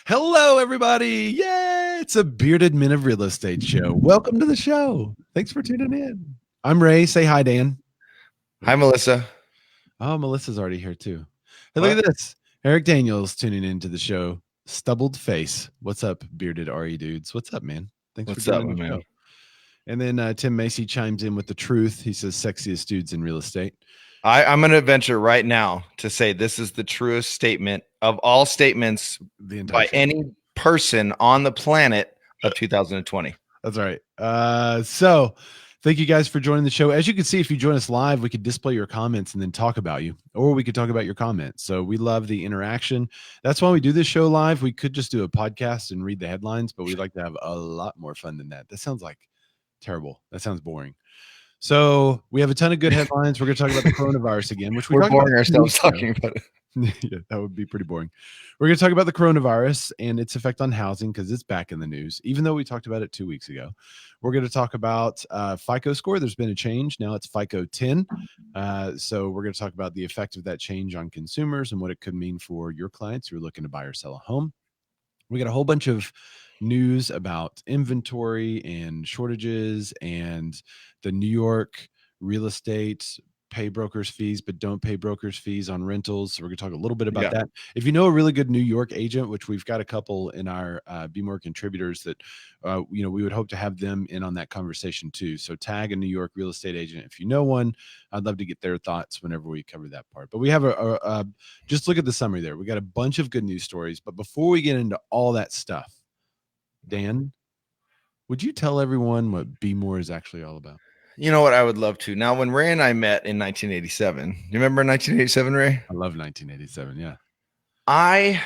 Hello, everybody. Yeah, it's a Bearded Men of Real Estate show. Welcome to the show. Thanks for tuning in. I'm Ray. Say hi, Dan. Hi, Melissa. Oh, Melissa's already here, too. Hey, What? look at this. Eric Daniels tuning into the show. Stubbled face. What's up, Bearded RE dudes? What's up, man? Thanks for What's up, joining my the man? show. And then Tim Macy chimes in with the truth. He says, sexiest dudes in real estate. I'm going to venture right now to say this is the truest statement of all statements by any person on the planet of 2020. That's right. So thank you guys for joining the show. As you can see, if you join us live, we could display your comments and then talk about you, or we could talk about your comments. So we love the interaction. That's why we do this show live. We could just do a podcast and read the headlines, but we'd like to have a lot more fun than that. That sounds like terrible. That sounds boring. So we have a ton of good headlines. We're going to talk about the coronavirus again, which we're boring ourselves talking about it. Yeah, that would be pretty boring. We're going to talk about the coronavirus and its effect on housing because it's back in the news, even though we talked about it 2 weeks ago. We're going to talk about FICO score. There's been a change. Now it's FICO 10. So we're going to talk about the effect of that change on consumers and what it could mean for your clients who are looking to buy or sell a home. We got a whole bunch of news about inventory and shortages and the New York real estate pay brokers fees, but don't pay brokers fees on rentals. So we're going to talk a little bit about that. If you know a really good New York agent, which we've got a couple in our Be More contributors that, we would hope to have them in on that conversation too. So tag a New York real estate agent. If you know one, I'd love to get their thoughts whenever we cover that part. But we have just look at the summary there. We got a bunch of good news stories, but before we get into all that stuff, Dan, would you tell everyone what Be More is actually all about? You know what? I would love to. Now, when Ray and I met in 1987, you remember 1987, Ray? I love 1987. Yeah. I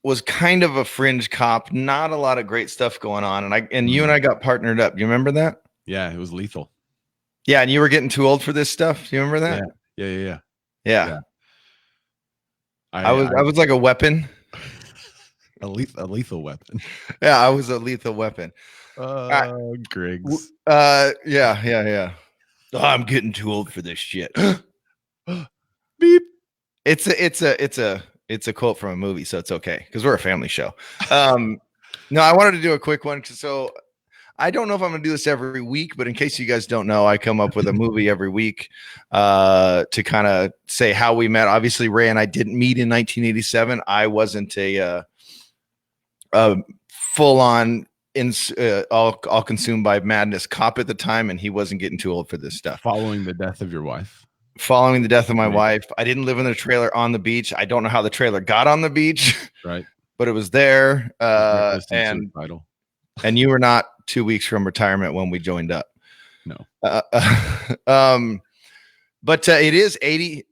was kind of a fringe cop, not a lot of great stuff going on. And you and I got partnered up. You remember that? Yeah, it was lethal. Yeah. And you were getting too old for this stuff. Do you remember that? Yeah. I was like a weapon. A lethal weapon. Yeah, I was a lethal weapon. Griggs. Yeah. Oh, I'm getting too old for this shit. Beep. It's a quote from a movie, so it's okay because we're a family show. No, I wanted to do a quick one. So I don't know if I'm going to do this every week, but in case you guys don't know, I come up with a movie every week to kind of say how we met. Obviously, Ray and I didn't meet in 1987. I wasn't a full-on all consumed by madness cop at the time, and he wasn't getting too old for this stuff. Following the death of your wife. Following the death of my wife. I didn't live in the trailer on the beach. I don't know how the trailer got on the beach. Right. But it was there. And you were not 2 weeks from retirement when we joined up. No. But it is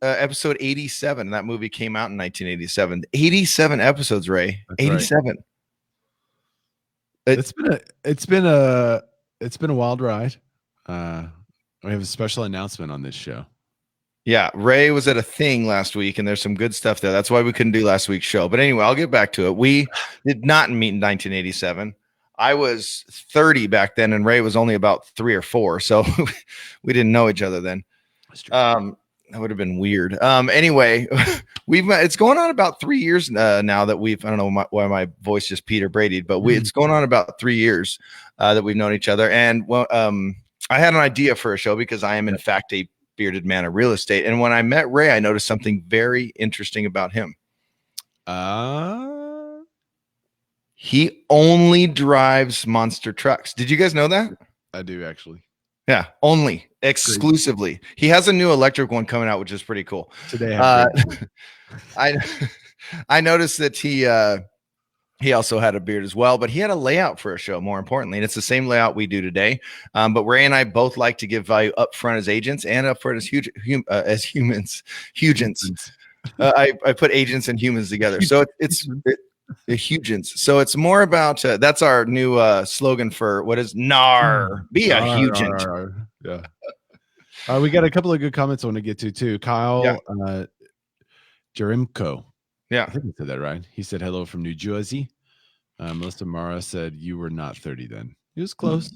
episode 87. And that movie came out in 1987. 87 episodes, Ray. That's 87. Right. It's been a wild ride. We have a special announcement on this show. Yeah, Ray was at a thing last week, and there's some good stuff there. That's why we couldn't do last week's show. But anyway, I'll get back to it. We did not meet in 1987. I was 30 back then, and Ray was only about 3 or 4, so we didn't know each other then. That would have been weird. Anyway, it's going on about 3 years now that I don't know why my voice just Peter Brady'd, but it's going on about 3 years that we've known each other. And I had an idea for a show because I am in fact a bearded man of real estate. And when I met Ray, I noticed something very interesting about him. He only drives monster trucks. Did you guys know that? I do, actually. Yeah, only exclusively. Crazy. He has a new electric one coming out, which is pretty cool. Today, I noticed that he also had a beard as well, but he had a layout for a show, more importantly, and it's the same layout we do today. But Ray and I both like to give value up front as agents and up front as humans. I put agents and humans together, so it's hugins. So it's more about that's our new slogan for what is NAR. Be a hugent. Yeah. We got a couple of good comments I want to get to too. Kyle Jerimko. Yeah, I think I said that right. He said hello from New Jersey. Melissa Mara said you were not 30 then. He was close.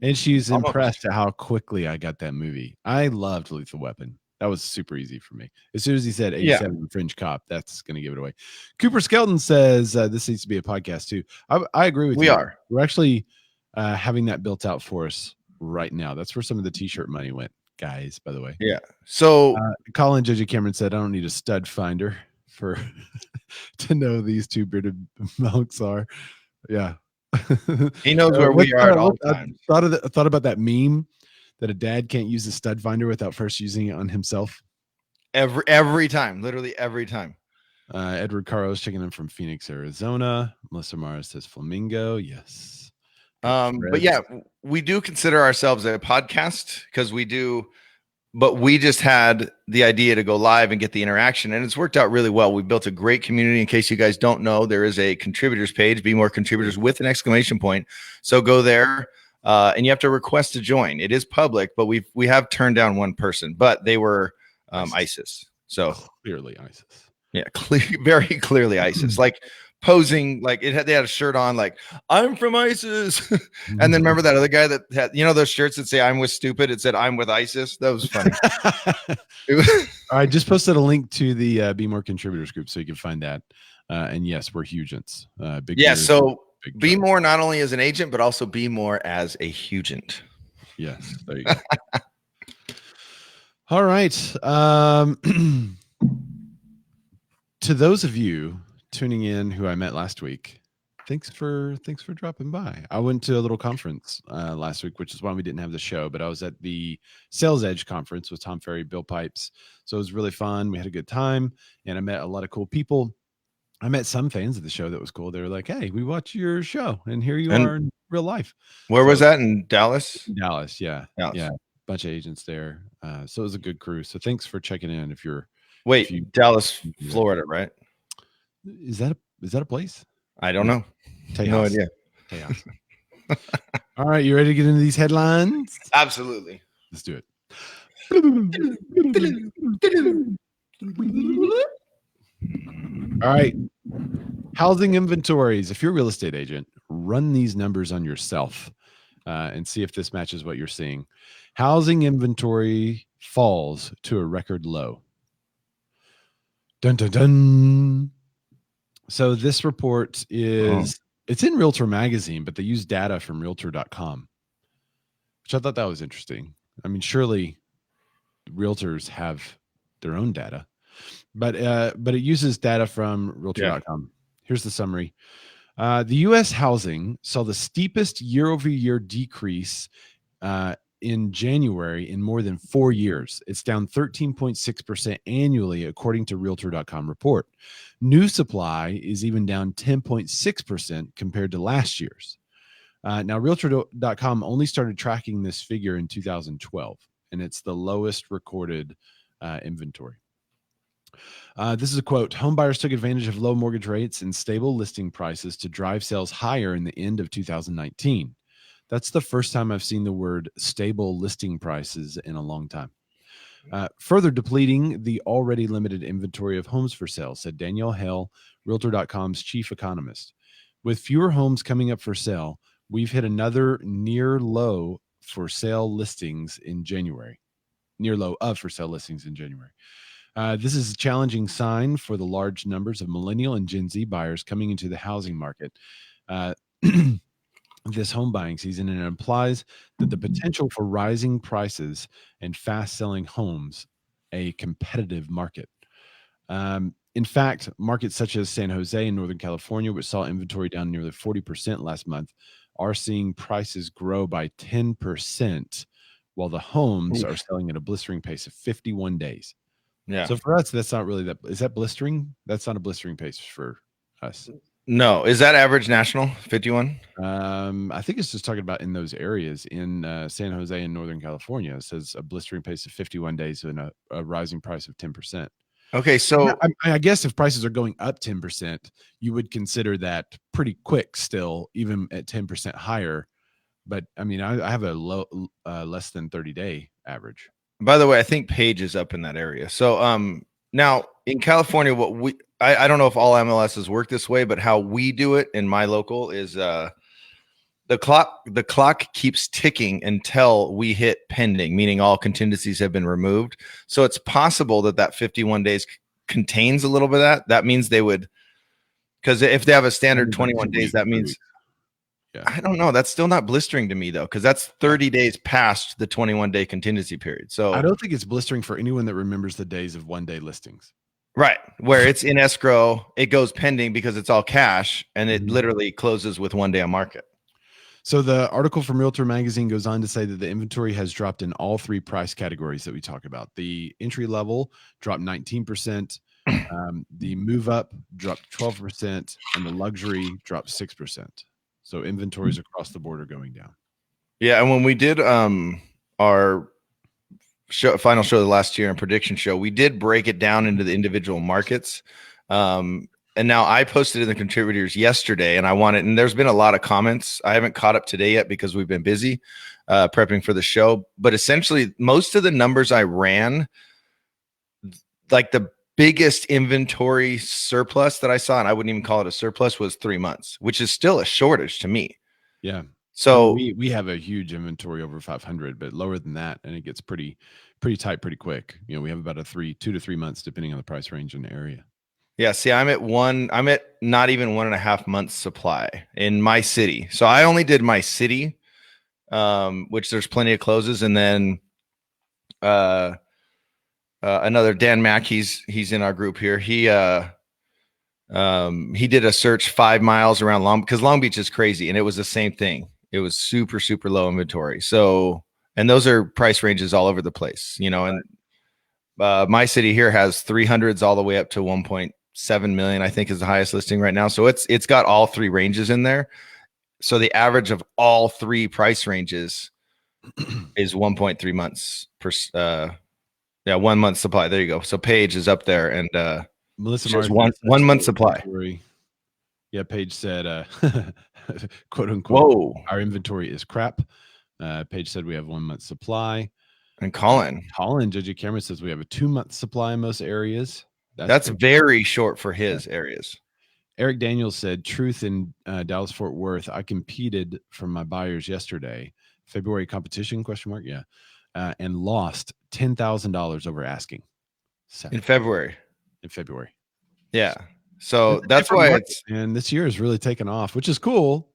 And she's impressed at how quickly I got that movie. I loved Lethal Weapon. That was super easy for me. As soon as he said Yeah. 87 Fringe Cop, that's going to give it away. Cooper Skelton says this needs to be a podcast too. I agree with you. We are. We're actually having that built out for us right now. That's where some of the t-shirt money went, guys, by the way. Yeah. So Colin JJ Cameron said, I don't need a stud finder for to know these two bearded monks are. Yeah. he knows where we are at all times. Thought about that meme that a dad can't use a stud finder without first using it on himself. Every time, literally every time. Edward Carlos checking in from Phoenix, Arizona. Melissa Mara says Flamingo. Yes. But yeah, we do consider ourselves a podcast because we do, but we just had the idea to go live and get the interaction, and it's worked out really well. We built a great community. In case you guys don't know, there is a contributors page, Be More Contributors with an exclamation point. So go there, and you have to request to join. It is public, but we have turned down one person, but they were ISIS. So clearly ISIS. Yeah, very clearly ISIS. Like posing, like they had a shirt on, like I'm from ISIS. And then remember that other guy that had, those shirts that say I'm with stupid. It said I'm with ISIS. That was funny. I just posted a link to the Be More Contributors group, so you can find that. And yes, we're hugents. Big. Yeah. So Be More not only as an agent, but also Be More as a hugent. Yes. There you go. All right. To those of you tuning in who I met last week, thanks for dropping by. I went to a little conference last week, which is why we didn't have the show, but I was at the Sales Edge conference with Tom Ferry, Bill Pipes. So it was really fun. We had a good time, and I met a lot of cool people. I met some fans of the show that was cool. They were like, hey, we watch your show, and here you are in real life. Where was that? In Dallas? Dallas, yeah. Dallas. Yeah. Bunch of agents there. So it was a good crew. So thanks for checking in. Dallas, Florida, right? Is that a place? I don't know. Tejas. No idea. All right, you ready to get into these headlines? Absolutely. Let's do it. All right. Housing inventories. If you're a real estate agent, run these numbers on yourself and see if this matches what you're seeing. Housing inventory falls to a record low. Dun, dun, dun. So this report it's in Realtor Magazine, but they use data from realtor.com, which I thought that was interesting. I mean, surely realtors have their own data, but it uses data from realtor.com. Yeah. Here's the summary. The U.S. housing saw the steepest year-over-year decrease in January in more than 4 years. It's down 13.6% annually, according to Realtor.com report. New supply is even down 10.6% compared to last year's. Now, Realtor.com only started tracking this figure in 2012, and it's the lowest recorded inventory. This is a quote. Home buyers took advantage of low mortgage rates and stable listing prices to drive sales higher in the end of 2019. That's the first time I've seen the word stable listing prices in a long time. Further depleting the already limited inventory of homes for sale, said Danielle Hale, Realtor.com's chief economist. With fewer homes coming up for sale, we've hit another near low for sale listings in January. Near low of for sale listings in January. This is a challenging sign for the large numbers of millennial and Gen Z buyers coming into the housing market this home buying season, and it implies that the potential for rising prices and fast selling homes, a competitive market. In fact, markets such as San Jose and Northern California, which saw inventory down nearly 40% last month, are seeing prices grow by 10%, while the homes are selling at a blistering pace of 51 days. Yeah. So for us, that's not really that. Is that blistering? That's not a blistering pace for us. No. Is that average national 51? I think it's just talking about in those areas in San Jose and Northern California. It says a blistering pace of 51 days and a rising price of 10%. Okay. So I guess if prices are going up 10%, you would consider that pretty quick still, even at 10% higher. But I mean, I have a low, less than 30-day average. By the way, I think Page is up in that area. So now in California, I don't know if all MLSs work this way, but how we do it in my local is the clock keeps ticking until we hit pending, meaning all contingencies have been removed. So it's possible that 51 days contains a little bit of that. That means they would, because if they have a standard 21 days, that means, yeah, I don't know. That's still not blistering to me though, because that's 30 days past the 21-day contingency period. So I don't think it's blistering for anyone that remembers the days of 1-day listings. Right, where it's in escrow, it goes pending because it's all cash, and it literally closes with 1 day on market. So the article from Realtor Magazine goes on to say that the inventory has dropped in all three price categories that we talk about. The entry level dropped 19%, the move up dropped 12%, and the luxury dropped 6%. So inventories across the board are going down. Yeah, and when we did our final show of the last year and prediction show, we did break it down into the individual markets. And now I posted in the contributors yesterday, and there's been a lot of comments. I haven't caught up today yet because we've been busy prepping for the show. But essentially, most of the numbers I ran, like the biggest inventory surplus that I saw, and I wouldn't even call it a surplus, was 3 months, which is still a shortage to me. Yeah. So we have a huge inventory over 500, but lower than that, and it gets pretty tight pretty quick. You know, we have about 2 to 3 months depending on the price range and the area. Yeah, see, I'm at not even 1.5 months supply in my city. So I only did my city, which there's plenty of closes, and then another Dan Mack, he's in our group here. He did a search 5 miles around because Long Beach is crazy, and it was the same thing. It was super, super low inventory. So, and those are price ranges all over the place, you know, and my city here has 300s all the way up to 1.7 million, I think is the highest listing right now. So it's got all three ranges in there. So the average of all three price ranges is 1.3 months per, 1 month supply. There you go. So Paige is up there, and Melissa says one month supply. Inventory. Yeah, Paige said, quote unquote, whoa, our inventory is crap. Paige said we have 1 month supply. And Colin, JJ Cameron says we have a 2 month supply in most areas. That's very short for his areas. Eric Daniels said, truth in Dallas Fort Worth. I competed for my buyers yesterday. February competition ? Yeah, and lost $10,000 over asking. In February. Yeah. So that's why and this year is really taken off, which is cool,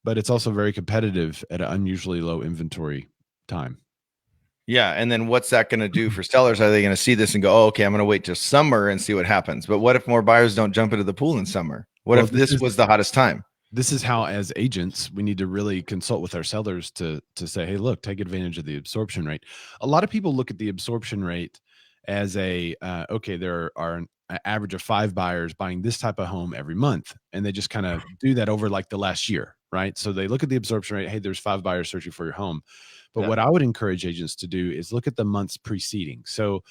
but it's also very competitive at an unusually low inventory time. Yeah. And then what's that going to do for sellers? Are they going to see this and go, oh, okay, I'm going to wait till summer and see what happens? But what if more buyers don't jump into the pool in summer? What if this was the hottest time? This is how, as agents, we need to really consult with our sellers to say, hey, look, take advantage of the absorption rate. A lot of people look at the absorption rate as okay, there are an average of 5 buyers buying this type of home every month. And they just kind of do that over like the last year, right? So they look at the absorption rate. Hey, there's 5 buyers searching for your home. But what I would encourage agents to do is look at the months preceding. So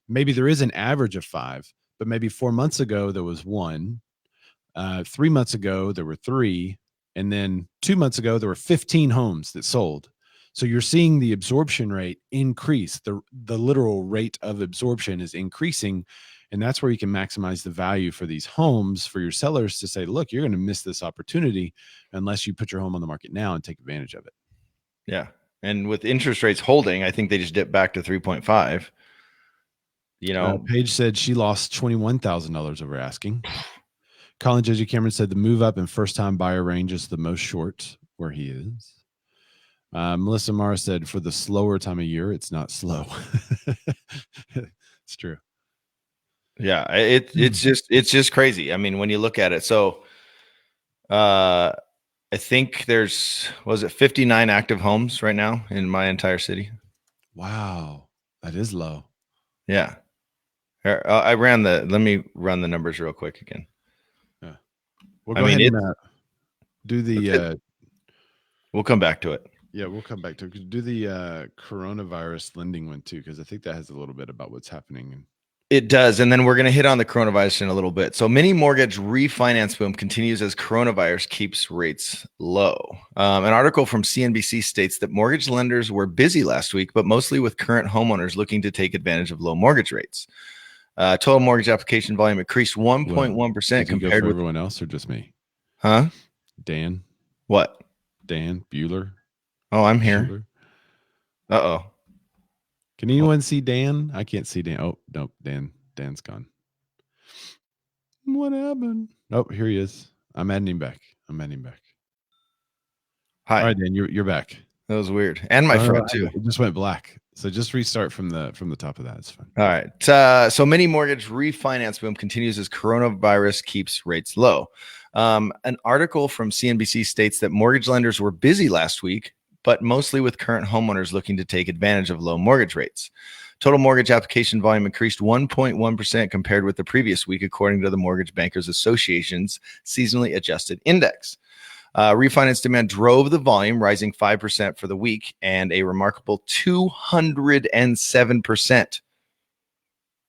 maybe there is an average of 5, but maybe 4 months ago, there was 1. 3 months ago, there were 3. And then 2 months ago, there were 15 homes that sold. So you're seeing the absorption rate increase. The literal rate of absorption is increasing. And that's where you can maximize the value for these homes for your sellers to say, look, you're going to miss this opportunity unless you put your home on the market now and take advantage of it. Yeah. And with interest rates holding, I think they just dipped back to 3.5. You know, Paige said she lost $21,000 over asking. Colin J.J. Cameron said the move up and first time buyer range is the most short where he is. Melissa Mara said for the slower time of year, it's not slow. It's true. Yeah, it's just crazy. I mean, when you look at it, so I think there's 59 active homes right now in my entire city. Wow, that is low. Yeah, let me run the numbers real quick again. Yeah, we'll go ahead and do the. We'll come back to it. Yeah, we'll come back to it. Do the coronavirus lending one too, because I think that has a little bit about what's happening. It does. And then we're going to hit on the coronavirus in a little bit. So mini mortgage refinance boom continues as coronavirus keeps rates low. An article from CNBC states that mortgage lenders were busy last week, but mostly with current homeowners looking to take advantage of low mortgage rates. Total mortgage application volume increased 1.1% compared with everyone else or just me? Huh? Dan? What? Dan Bueller. Oh, I'm here. Bueller. Uh-oh. Can anyone see Dan? I can't see Dan. Oh, nope. Dan's gone. What happened? Oh, here he is. I'm adding him back. Hi. All right, Dan, you're back. That was weird. And my friend too. It just went black. So just restart from the top of that. It's fine. All right. So mini mortgage refinance boom continues as coronavirus keeps rates low. An article from CNBC states that mortgage lenders were busy last week, but mostly with current homeowners looking to take advantage of low mortgage rates. Total mortgage application volume increased 1.1% compared with the previous week, according to the Mortgage Bankers Association's seasonally adjusted index. Refinance demand drove the volume, rising 5% for the week and a remarkable 207%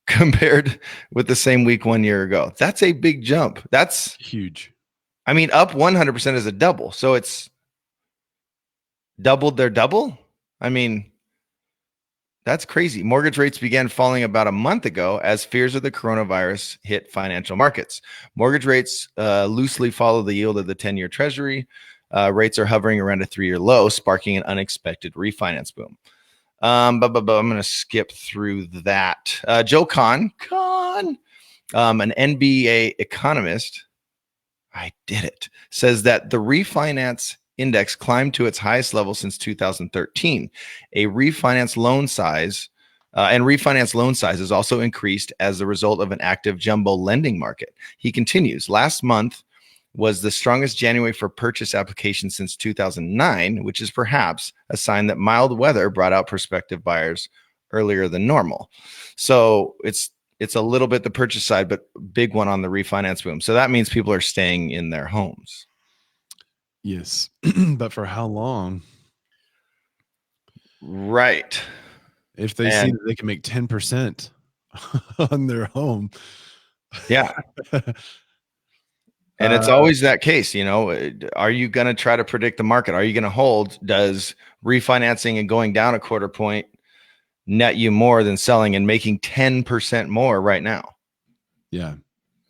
compared with the same week 1 year ago. That's a big jump. That's huge. I mean, up 100% is a double. So it's doubled their double. I mean, that's crazy. Mortgage rates began falling about a month ago as fears of the coronavirus hit financial markets. Mortgage rates loosely follow the yield of the 10-year treasury. Rates are hovering around a 3-year low, sparking an unexpected refinance boom. But I'm going to skip through that. Joe Kahn, an NBA economist, I did it, says that the refinance index climbed to its highest level since 2013. Refinance loan sizes also increased as a result of an active jumbo lending market. He continues, last month was the strongest January for purchase applications since 2009, which is perhaps a sign that mild weather brought out prospective buyers earlier than normal. So it's a little bit the purchase side, but big one on the refinance boom. So that means people are staying in their homes. Yes. But for how long? Right. If they see that they can make 10% on their home. Yeah. And it's always that case, are you going to try to predict the market? Are you going to hold? Does refinancing and going down a quarter point net you more than selling and making 10% more right now? Yeah.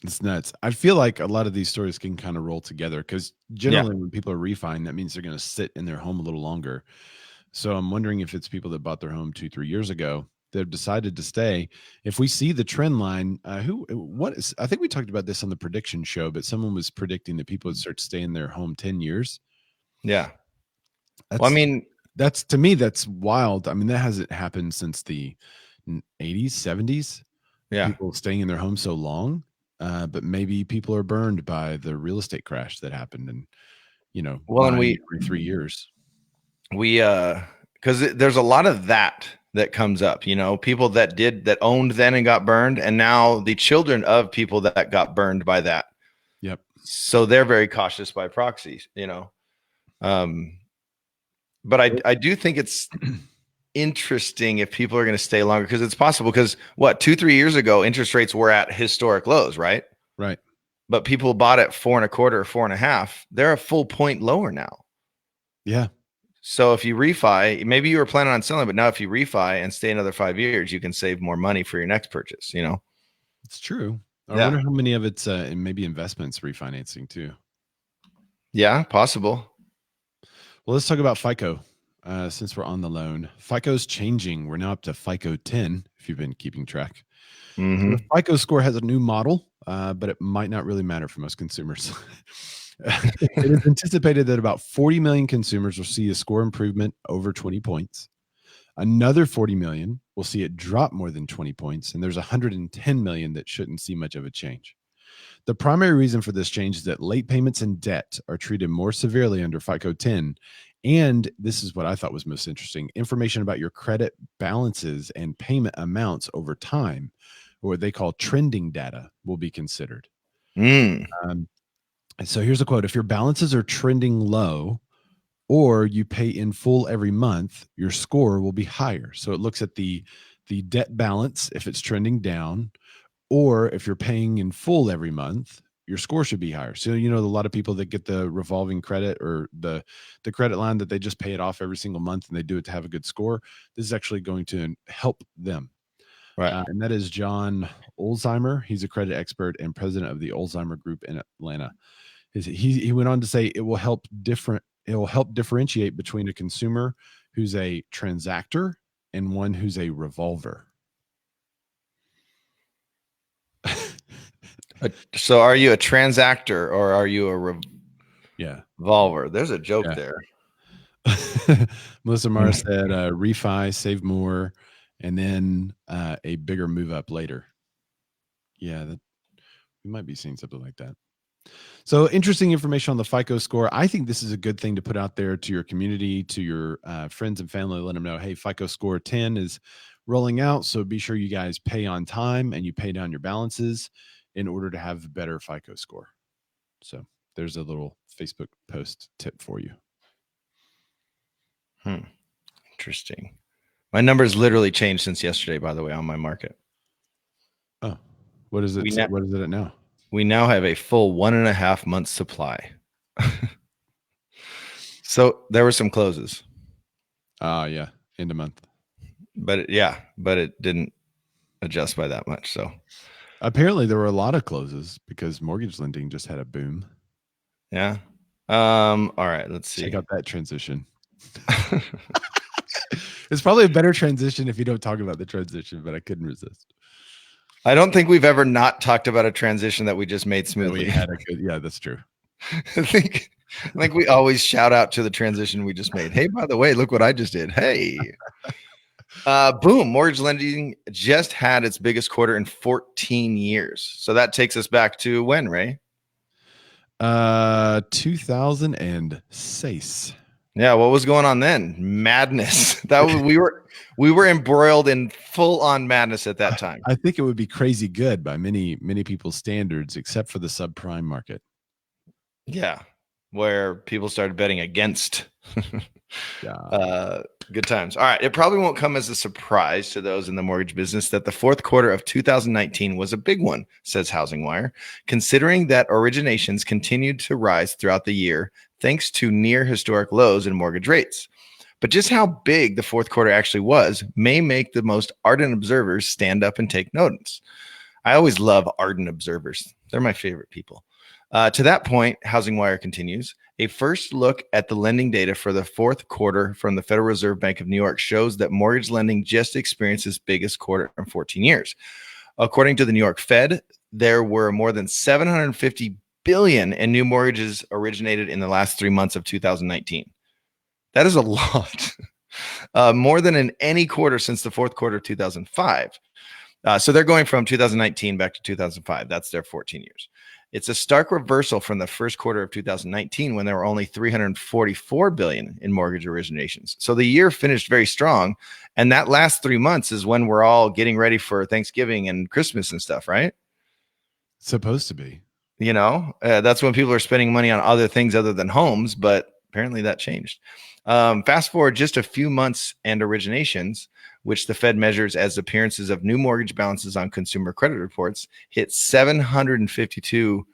It's nuts. I feel like a lot of these stories can kind of roll together because generally when people are refining, that means they're going to sit in their home a little longer. So I'm wondering if it's people that bought their home 2-3 years ago that have decided to stay. If we see the trend line, I think we talked about this on the prediction show, but someone was predicting that people would start to stay in their home 10 years. Yeah. That's to me, that's wild. I mean, that hasn't happened since the 80s, 70s. Yeah. People staying in their home so long. But maybe people are burned by the real estate crash that happened in, 3 years. Because there's a lot of that comes up, people that owned then and got burned, and now the children of people that got burned by that. Yep. So they're very cautious by proxy, but I do think it's interesting if people are going to stay longer, because it's possible, because 2-3 years ago interest rates were at historic lows, right? But people bought at 4.25 or 4.5. They're a full point lower now. Yeah. So if you refi, maybe you were planning on selling, but now if you refi and stay another 5 years, you can save more money for your next purchase. It's true. I wonder how many of it's maybe investments refinancing too. Yeah, possible. Well, let's talk about FICO. Since we're on the loan, FICO's changing. We're now up to FICO 10, if you've been keeping track. Mm-hmm. So the FICO score has a new model, but it might not really matter for most consumers. It is anticipated that about 40 million consumers will see a score improvement over 20 points. Another 40 million will see it drop more than 20 points, and there's 110 million that shouldn't see much of a change. The primary reason for this change is that late payments and debt are treated more severely under FICO 10. And this is what I thought was most interesting. Information about your credit balances and payment amounts over time, or what they call trending data, will be considered. So here's a quote. If your balances are trending low or you pay in full every month, your score will be higher. So it looks at the debt balance if it's trending down, or if you're paying in full every month, your score should be higher. So, a lot of people that get the revolving credit or the credit line that they just pay it off every single month and they do it to have a good score. This is actually going to help them. Right. And that is John Olsheimer. He's a credit expert and president of the Olsheimer Group in Atlanta. He went on to say it will help differentiate between a consumer who's a transactor and one who's a revolver. So are you a transactor or are you a Yeah. revolver? There's a joke Yeah. there. Melissa Mara said refi, save more, and then a bigger move up later. Yeah, we might be seeing something like that. So interesting information on the FICO score. I think this is a good thing to put out there to your community, to your friends and family. Let them know, hey, FICO score 10 is rolling out. So be sure you guys pay on time and you pay down your balances in order to have a better FICO score. So there's a little Facebook post tip for you. Interesting. My numbers literally changed since yesterday, by the way, on my market. Oh, what is it? What is it at now? We now have a full 1.5 months supply. So there were some closes. Yeah, end of month. But it didn't adjust by that much. So apparently there were a lot of closes because mortgage lending just had a boom. Yeah. All right, let's see. Check out that transition. It's probably a better transition if you don't talk about the transition, but I couldn't resist. I don't think we've ever not talked about a transition that we just made smoothly. Yeah, that's true. I think we always shout out to the transition we just made. Hey, by the way, look what I just did. Hey. Boom. Mortgage lending just had its biggest quarter in 14 years. So that takes us back to when, Ray? 2006. Yeah, what was going on then? Madness. That was we were embroiled in full-on madness at that time. I think it would be crazy good by many people's standards, except for the subprime market. Yeah, where people started betting against. Good times. All right. It probably won't come as a surprise to those in the mortgage business that the fourth quarter of 2019 was a big one, says Housing Wire, considering that originations continued to rise throughout the year thanks to near historic lows in mortgage rates. But just how big the fourth quarter actually was may make the most ardent observers stand up and take notice. I always love ardent observers. They're my favorite people. To that point, Housing Wire continues, a first look at the lending data for the fourth quarter from the Federal Reserve Bank of New York shows that mortgage lending just experienced its biggest quarter in 14 years. According to the New York Fed, there were more than $750 billion in new mortgages originated in the last 3 months of 2019. That is a lot. More than in any quarter since the fourth quarter of 2005. So they're going from 2019 back to 2005. That's their 14 years. It's a stark reversal from the first quarter of 2019 when there were only $344 billion in mortgage originations. So the year finished very strong. And that last 3 months is when we're all getting ready for Thanksgiving and Christmas and stuff, right? It's supposed to be. You know, that's when people are spending money on other things other than homes, but apparently that changed. Fast forward just a few months and originations, which the Fed measures as appearances of new mortgage balances on consumer credit reports, hit 752.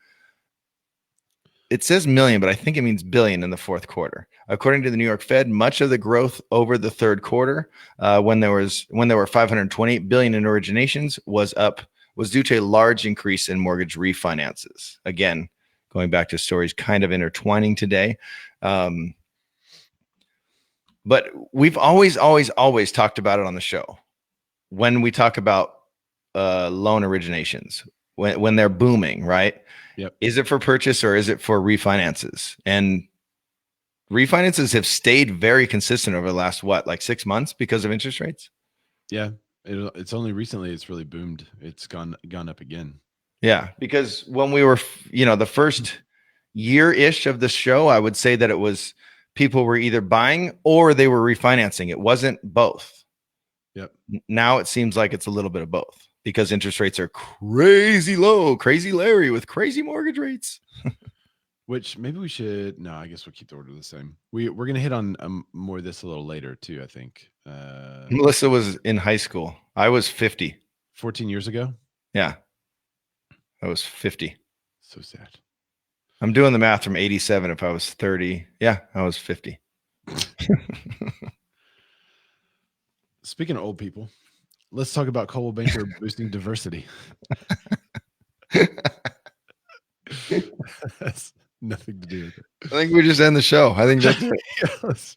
It says million, but I think it means billion in the fourth quarter. According to the New York Fed, much of the growth over the third quarter, when there were 528 billion in originations, was due to a large increase in mortgage refinances. Again, going back to stories kind of intertwining today. But we've always talked about it on the show. When we talk about loan originations, when they're booming, right? Yep. Is it for purchase or is it for refinances? And refinances have stayed very consistent over the last, 6 months because of interest rates? Yeah. It's only recently it's really boomed. It's gone up again. Yeah, because when we were, the first year-ish of the show, I would say that it was people were either buying or they were refinancing. It wasn't both. Yep. Now it seems like it's a little bit of both because interest rates are crazy low, crazy Larry with crazy mortgage rates. Which maybe we should. No, I guess we'll keep the order the same. We're going to hit on more of this a little later too, I think. Melissa was in high school. I was 50. 14 years ago? Yeah. I was 50. So sad. I'm doing the math from 87. If I was 30, yeah, I was 50. Speaking of old people, let's talk about Coldwell Banker boosting diversity. Nothing to do with it. I think we just end the show. I think that's it. Yes.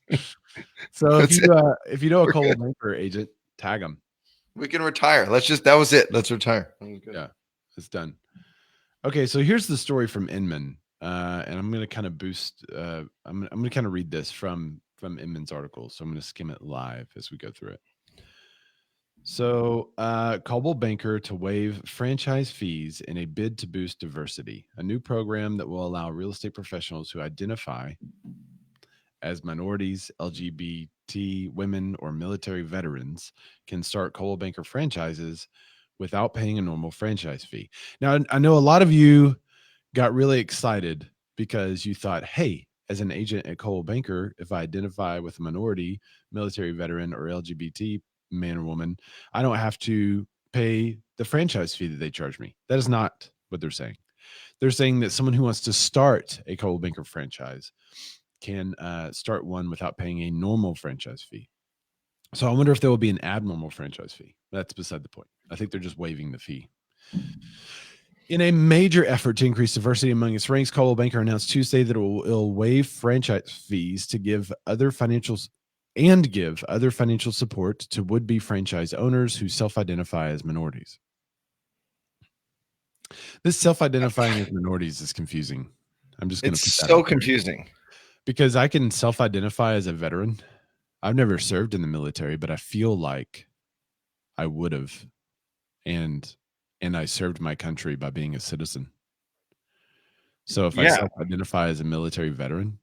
So That's if you know a We're Coldwell good. Banker agent, tag them. We can retire. That was it. Let's retire. That was good. Yeah, it's done. Okay, so here's the story from Inman, and I'm going to kind of boost. I'm going to kind of read this from Inman's article. So I'm going to skim it live as we go through it. So, Coldwell Banker to waive franchise fees in a bid to boost diversity, a new program that will allow real estate professionals who identify as minorities, LGBT, women, or military veterans can start Coldwell Banker franchises without paying a normal franchise fee. Now, I know a lot of you got really excited because you thought, hey, as an agent at Coldwell Banker, if I identify with a minority, military veteran, or LGBT man or woman, I don't have to pay the franchise fee that they charge me. That is not what they're saying. They're saying that someone who wants to start a Coldwell Banker franchise can start one without paying a normal franchise fee. So I wonder if there will be an abnormal franchise fee. That's beside the point. I think they're just waiving the fee. In a major effort to increase diversity among its ranks, Coldwell Banker announced Tuesday that it'll waive franchise fees to give other financial support to would-be franchise owners who self-identify as minorities. This self-identifying as minorities is confusing. I'm just going to It's put that so out there. confusing. Because I can self-identify as a veteran. I've never served in the military, but I feel like I would have. And I served my country by being a citizen. So if I self-identify as a military veteran,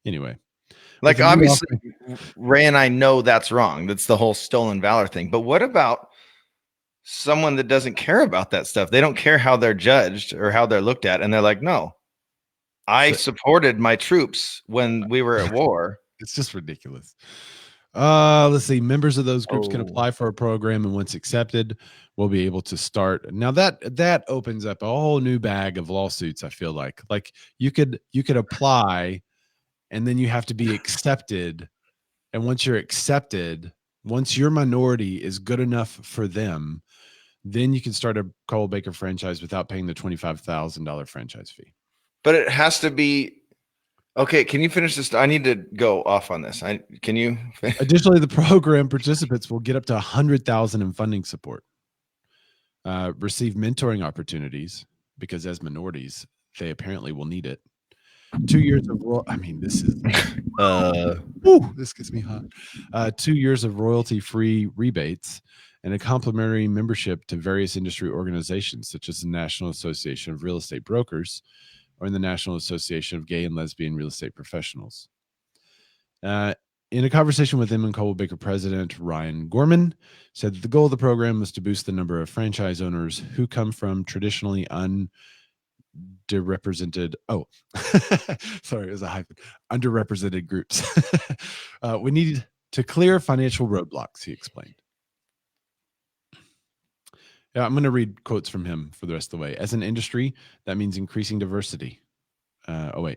anyway. Like, obviously, Ray and I know that's wrong. That's the whole stolen valor thing. But what about someone that doesn't care about that stuff? They don't care how they're judged or how they're looked at. And they're like, no, I supported my troops when we were at war. It's just ridiculous. Let's see. Members of those groups can apply for a program, and once accepted, we'll be able to start. Now that opens up a whole new bag of lawsuits. I feel like you could apply, and then you have to be accepted. And once you're accepted, once your minority is good enough for them, then you can start a Coldwell Banker franchise without paying the $25,000 franchise fee. But it has to be. Okay, can you finish this? I need to go off on this. Can you? Additionally, the program participants will get up to $100,000 in funding support, receive mentoring opportunities, because as minorities, they apparently will need it. 2 years of this is this gets me hot. 2 years of royalty-free rebates and a complimentary membership to various industry organizations, such as the National Association of Real Estate Brokers or in the National Association of Gay and Lesbian Real Estate Professionals. In a conversation with him, and Coldwell Banker president Ryan Gorman said that the goal of the program was to boost the number of franchise owners who come from traditionally underrepresented. Sorry, it was a hyphen. Underrepresented groups. We need to clear financial roadblocks, he explained. Yeah, I'm going to read quotes from him for the rest of the way. As an industry, that means increasing diversity. I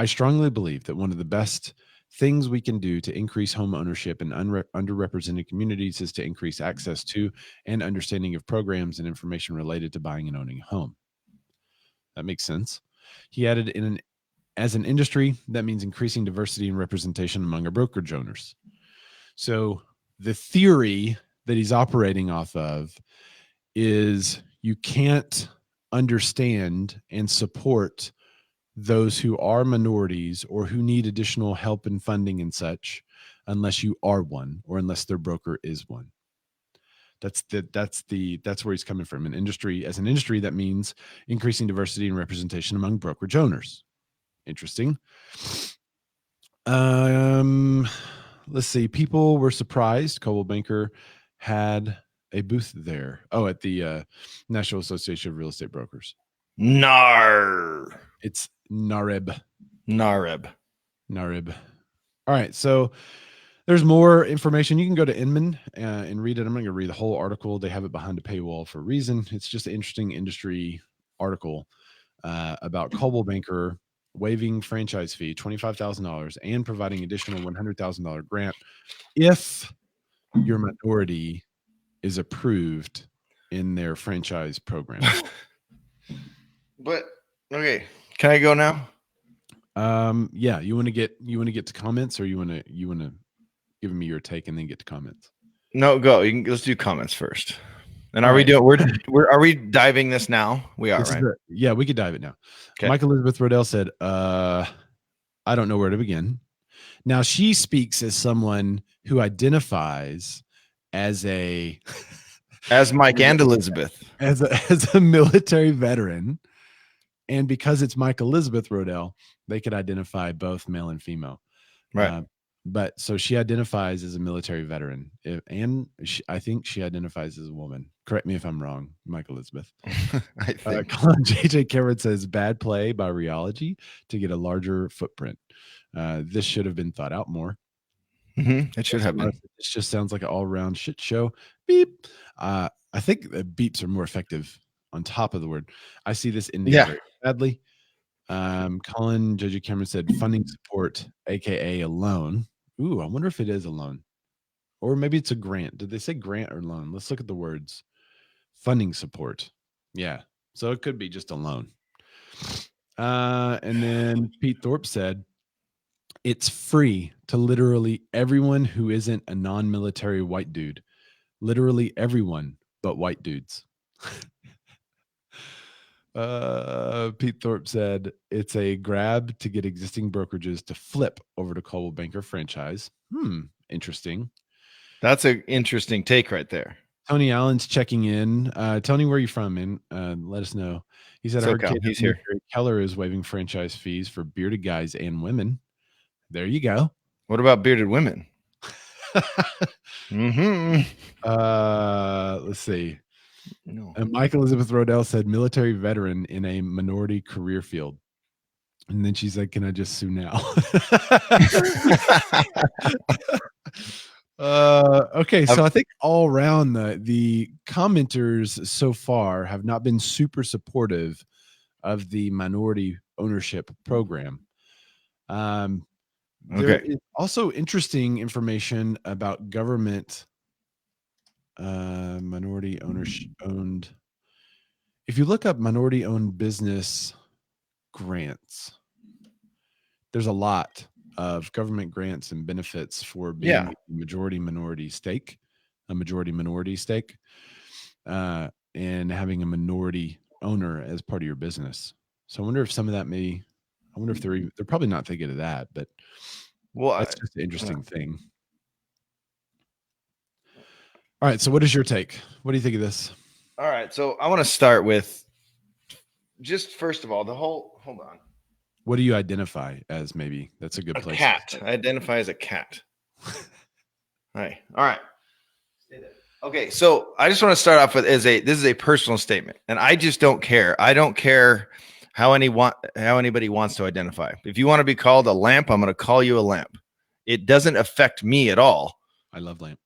strongly believe that one of the best things we can do to increase home ownership in underrepresented communities is to increase access to and understanding of programs and information related to buying and owning a home. That makes sense. He added, as an industry, that means increasing diversity and representation among our brokerage owners. So the theory that he's operating off of is you can't understand and support those who are minorities or who need additional help and funding and such unless you are one or unless their broker is one. That's where he's coming from. As an industry, that means increasing diversity and representation among brokerage owners. Interesting. Let's see. People were surprised Coldwell Banker had a booth there. At the National Association of Real Estate Brokers. It's NAREB. All right. So there's more information. You can go to Inman and read it. I'm not going to read the whole article. They have it behind a paywall for a reason. It's just an interesting industry article about Coldwell Banker waiving franchise fee, $25,000, and providing additional $100,000 grant if your minority is approved in their franchise program. But okay, Can I go now? Yeah, you want to get to comments, or you want to give me your take and then get to comments? No, go. Let's do comments first. And are we Right. doing? Are we diving this now? We are, right? Yeah, we could dive it now. Okay. Mike Elizabeth Rodell said, "I don't know where to begin." Now she speaks as someone who identifies as Mike and Elizabeth as a military veteran, and because it's Mike Elizabeth Rodell, they could identify both male and female. right. But so she identifies as a military veteran, and I think she identifies as a woman. Correct me if I'm wrong, Mike Elizabeth. I think. JJ Cameron says bad play by Rheology to get a larger footprint. This should have been thought out more. It should have been. This just sounds like an all-around shit show. Beep. I think beeps are more effective on top of the word. I see this ending very badly. Colin JJ Cameron said funding support, aka a loan. Ooh, I wonder if it is a loan, or maybe it's a grant. Did they say grant or loan? Let's look at the words. Funding support. Yeah, so it could be just a loan. And then Pete Thorpe said it's free to literally everyone who isn't a non-military white dude. Literally everyone but white dudes. Pete Thorpe said it's a grab to get existing brokerages to flip over to Coldwell Banker franchise. Interesting. That's an interesting take right there. Tony Allen's checking in. Tony, where are you from, man? Let us know. He said, I heard he's here. Keller is waiving franchise fees for bearded guys and women. There you go. What about bearded women? Let's see. No. And Mike Elizabeth Rodell said military veteran in a minority career field. And then she's like, can I just sue now? Okay, so I think all around the commenters so far have not been super supportive of the minority ownership program. There is also interesting information about government minority ownership owned. If you look up minority owned business grants, there's a lot of government grants and benefits for being a majority minority stake, and having a minority owner as part of your business. So I wonder if some of that I wonder if they're probably not thinking of that, but that's just an interesting thing. All right. So what is your take? What do you think of this? All right. So I want to start with just first of all, hold on. What do you identify as? Maybe that's a good place. Cat. I identify as a cat. All right. Okay. So I just want to start off with this is a personal statement, and I just don't care. I don't care how anybody wants to identify. If you want to be called a lamp, I'm going to call you a lamp. It doesn't affect me at all. I love lamp.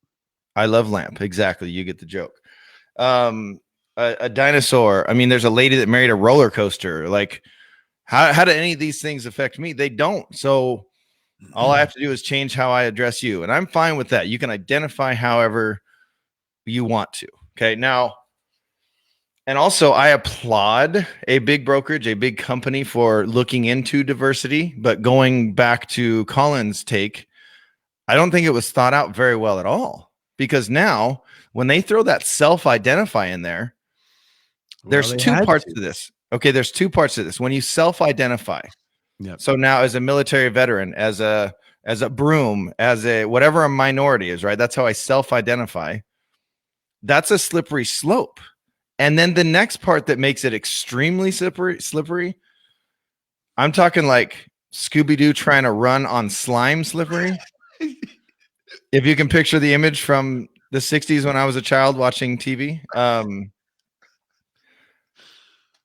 Exactly. You get the joke. A dinosaur. I mean, there's a lady that married a roller coaster. Like, how do any of these things affect me? They don't. So all I have to do is change how I address you. And I'm fine with that. You can identify however you want to. Okay. Now, and also I applaud a big brokerage, a big company for looking into diversity, but going back to Colin's take, I don't think it was thought out very well at all, because now when they throw that self-identify in there, there's two parts to this. Okay. There's two parts to this. When you self-identify. Yep. So now as a military veteran, as a broom, as a whatever a minority is, right? That's how I self-identify. That's a slippery slope. And then the next part that makes it extremely slippery, I'm talking like Scooby-Doo trying to run on slime slippery. If you can picture the image from the 60s when I was a child watching TV.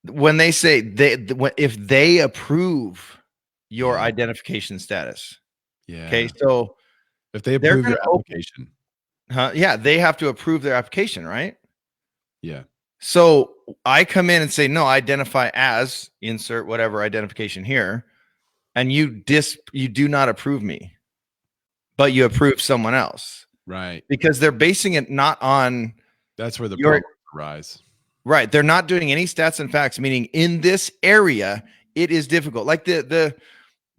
When they say if they approve your identification status. Yeah. Okay. So if they approve your application. They have to approve their application, right? Yeah. So I come in and say, no, identify as insert whatever identification here. And you do not approve me, but you approve someone else. Right. Because they're basing it not on. That's where the problem arise. Right. They're not doing any stats and facts, meaning in this area, it is difficult. Like the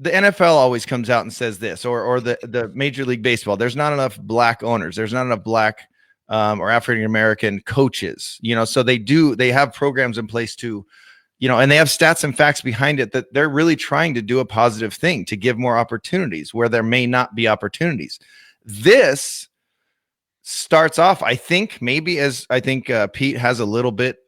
NFL always comes out and says this, or the Major League Baseball. There's not enough black owners. There's not enough black or African American coaches. So they have programs in place to, and they have stats and facts behind it that they're really trying to do a positive thing to give more opportunities where there may not be opportunities. This starts off, I think, maybe as I think Pete has a little bit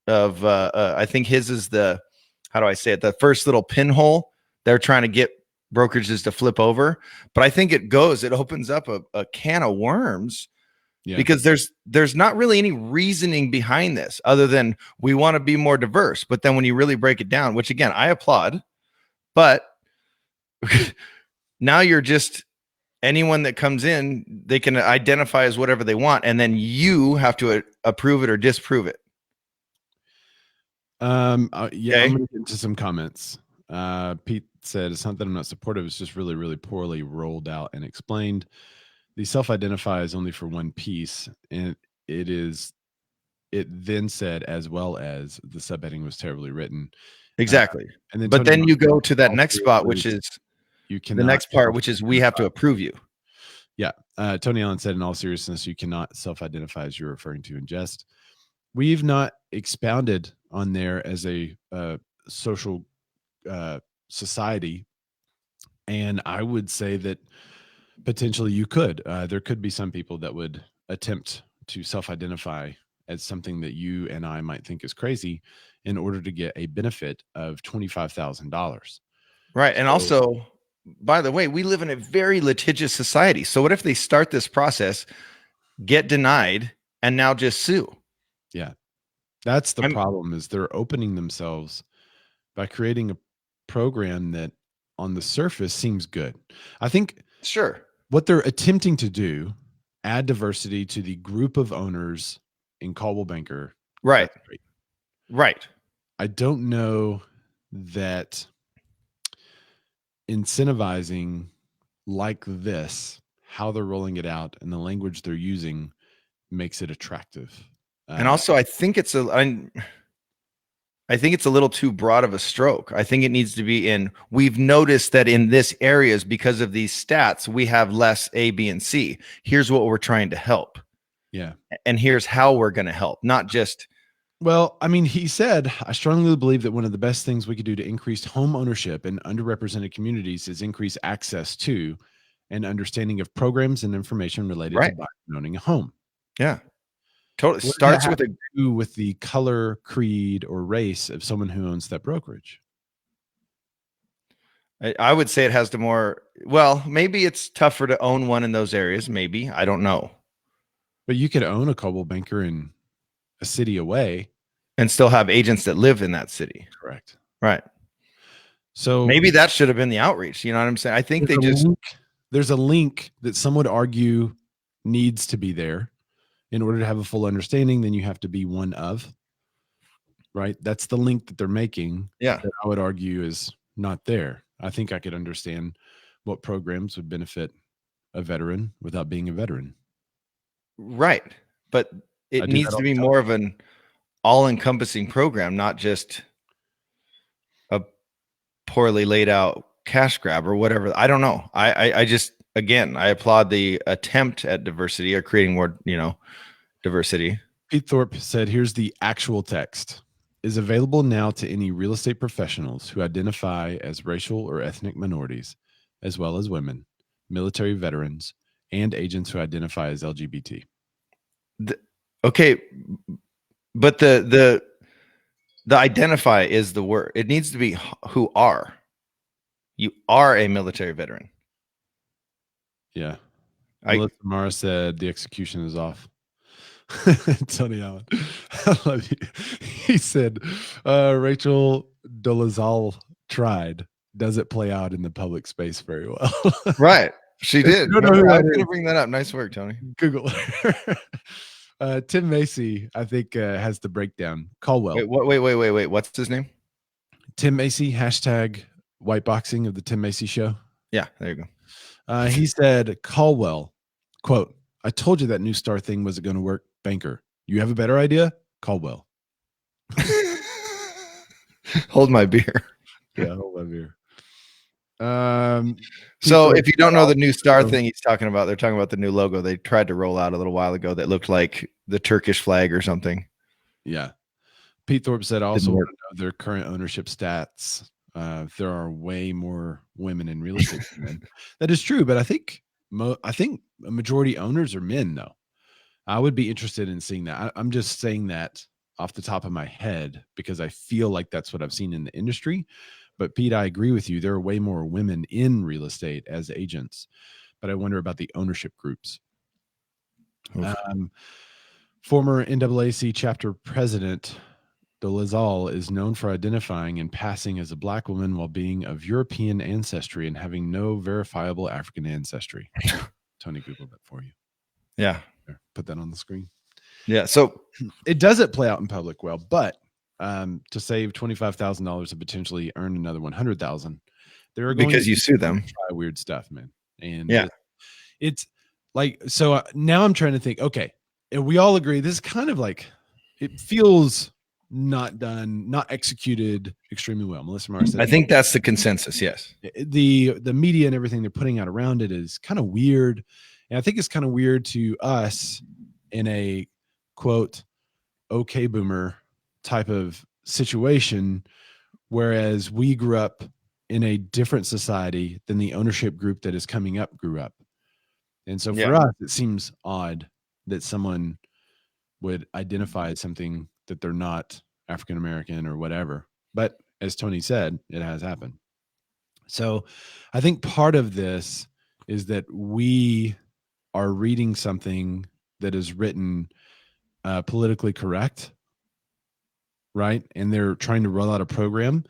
of, I think his is how do I say it? The first little pinhole they're trying to get brokerages to flip over. But I think it opens up a can of worms. Yeah. Because there's not really any reasoning behind this other than we want to be more diverse. But then when you really break it down, which again, I applaud, but now you're just anyone that comes in, they can identify as whatever they want. And then you have to approve it or disprove it. Yeah, okay. I'm going to get into some comments. Pete said, it's not that I'm not supportive. It's just really, really poorly rolled out and explained. The self-identify is only for one piece, and it then said, as well as the subheading was terribly written. Exactly. And then but then you go to that next spot, which is the next part, which is we have to approve you. Yeah. Tony Allen said, in all seriousness, you cannot self-identify as you're referring to in jest. We've not expounded on there as a social society. And I would say that potentially you could. There could be some people that would attempt to self-identify as something that you and I might think is crazy in order to get a benefit of $25,000. Right. And also, by the way, we live in a very litigious society. So what if they start this process, get denied, and now just sue? Yeah. That's the problem, is they're opening themselves by creating a program that on the surface seems good. I think sure what they're attempting to do, add diversity to the group of owners in Coldwell Banker. Right. Right. I don't know that incentivizing like this, how they're rolling it out and the language they're using makes it attractive. And also, I think it's a little too broad of a stroke. I think it needs to be we've noticed that in this areas, because of these stats, we have less A, B, and C. Here's what we're trying to help. Yeah. And here's how we're going to help, not just. Well, I mean, he said, I strongly believe that one of the best things we could do to increase home ownership in underrepresented communities is increase access to and understanding of programs and information related to buying and owning a home. Yeah. Totally. Starts with the color, creed, or race of someone who owns that brokerage. I would say it has well, maybe it's tougher to own one in those areas. Maybe. I don't know. But you could own a Coldwell Banker in a city away and still have agents that live in that city. Correct. Right. So maybe that should have been the outreach. You know what I'm saying? I think there's a link that some would argue needs to be there. In order to have a full understanding, then you have to be one of, right? That's the link that they're making. Yeah. That I would argue is not there. I think I could understand what programs would benefit a veteran without being a veteran. Right. But it needs to be more of an all-encompassing program, not just a poorly laid out cash grab or whatever. I don't know. I just, again, I applaud the attempt at diversity or creating more, diversity. Pete Thorpe said, here's the actual text. Is available now to any real estate professionals who identify as racial or ethnic minorities, as well as women, military veterans, and agents who identify as LGBT. Okay. But the identify is the word. It needs to be who are. You are a military veteran. Yeah. Melissa Mara said the execution is off. Tony Allen, I love you. He said, Rachel Dolezal tried. Does it play out in the public space very well? Right. She did. I was going to bring that up. Nice work, Tony. Google. Tim Macy, I think, has the breakdown. Coldwell. Wait. What's his name? Tim Macy, hashtag whiteboxing of the Tim Macy show. Yeah, there you go. He said, Coldwell, quote, I told you that new star thing wasn't going to work. Banker, you have a better idea? Coldwell. Hold my beer. Yeah, hold on here. So if you don't know the new star thing he's talking about, they're talking about the new logo they tried to roll out a little while ago that looked like the Turkish flag or something. Yeah. Pete Thorpe said also Didn't want work. to know their current ownership stats. There are way more women in real estate than men. That is true, but I think a majority owners are men though. I would be interested in seeing that. I'm just saying that off the top of my head because I feel like that's what I've seen in the industry. But Pete, I agree with you. There are way more women in real estate as agents, but I wonder about the ownership groups. Former NAAC chapter president Dolezal is known for identifying and passing as a Black woman while being of European ancestry and having no verifiable African ancestry. Tony Googled that for you. Yeah. There, put that on the screen. Yeah. So it doesn't play out in public well, but to save $25,000 and potentially earn another 100,000, there are going because to you sue them. try weird stuff, man. And yeah, it's like, so now I'm trying to think, okay, and we all agree this is kind of like, it feels not done, not executed extremely well. Melissa Marr said, I think that's the consensus. Yes. The media and everything they're putting out around it is kind of weird. And I think it's kind of weird to us in a quote, okay boomer type of situation, whereas we grew up in a different society than the ownership group that is coming up grew up. And so for us, it seems odd that someone would identify as something that they're not African American or whatever. But as Tony said, it has happened. So I think part of this is that we are reading something that is written politically correct, right? And they're trying to roll out a program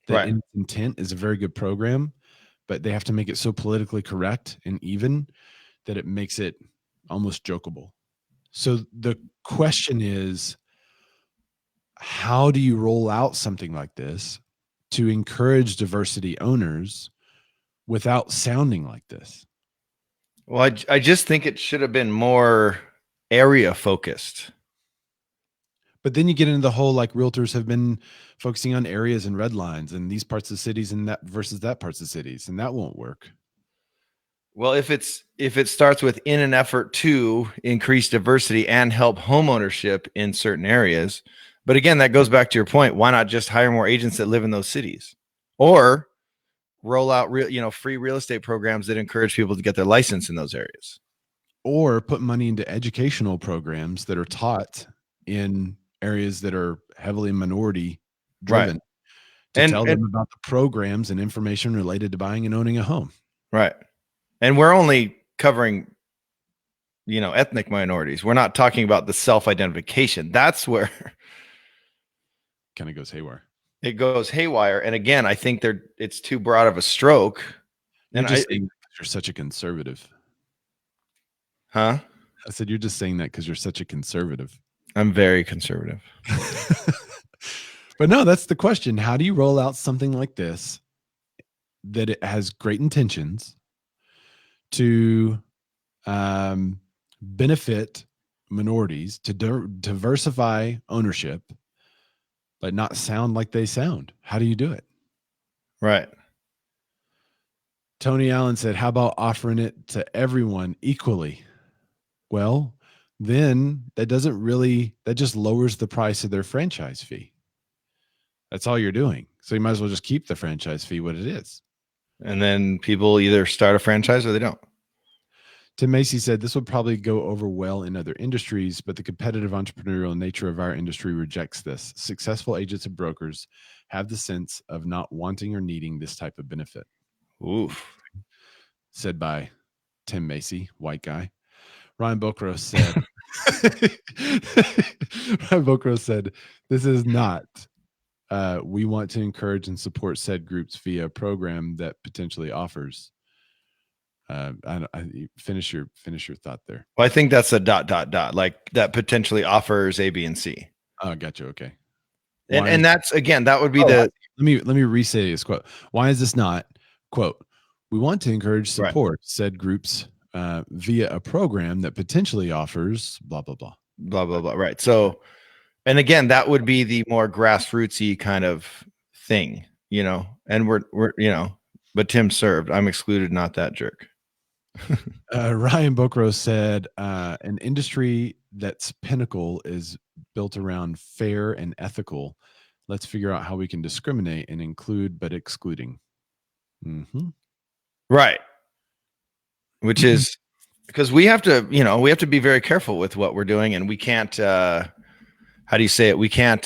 that in intent is a very good program, but they have to make it so politically correct and even that it makes it almost jokeable. So the question is, how do you roll out something like this to encourage diversity owners without sounding like this? Well, I just think it should have been more area focused. But then you get into the whole, like, realtors have been focusing on areas and red lines and these parts of cities and that versus that parts of cities, and that won't work. Well, if it starts with in an effort to increase diversity and help homeownership in certain areas, but again, that goes back to your point. Why not just hire more agents that live in those cities, or roll out free real estate programs that encourage people to get their license in those areas, or put money into educational programs that are taught in areas that are heavily minority driven, to tell them about the programs and information related to buying and owning a home. Right. And we're only covering, ethnic minorities. We're not talking about the self-identification. That's where kind of goes haywire. It goes haywire. And again, I think it's too broad of a stroke. You're just saying you're such a conservative. Huh? I said, you're just saying that because you're such a conservative. I'm very conservative. But no, that's the question. How do you roll out something like this that it has great intentions to benefit minorities, to diversify ownership, but not sound like they sound? How do you do it? Right. Tony Allen said, how about offering it to everyone equally? Well, then that just lowers the price of their franchise fee. That's all you're doing. So you might as well just keep the franchise fee what it is. And then people either start a franchise or they don't. Tim Macy said this would probably go over well in other industries, but the competitive entrepreneurial nature of our industry rejects this. Successful agents and brokers have the sense of not wanting or needing this type of benefit. Oof. Said by Tim Macy, white guy. Ryan Bokros said, this is not, we want to encourage and support said groups via a program that potentially offers. Finish your thought there. Well, I think that's a ... like that potentially offers A, B, and C. Oh, gotcha. Okay. And that's, again, that would be let me re-say this quote. Why is this not, quote, we want to encourage support said groups via a program that potentially offers blah, blah, blah. Blah, blah, blah. Right. So, and again, that would be the more grassrootsy kind of thing. and we're but Tim served. I'm excluded, not that jerk. Ryan Bokro said, an industry that's pinnacle is built around fair and ethical. Let's figure out how we can discriminate and include, but excluding. Mm-hmm. Right. Which is because we have to be very careful with what we're doing, and we can't, how do you say it? We can't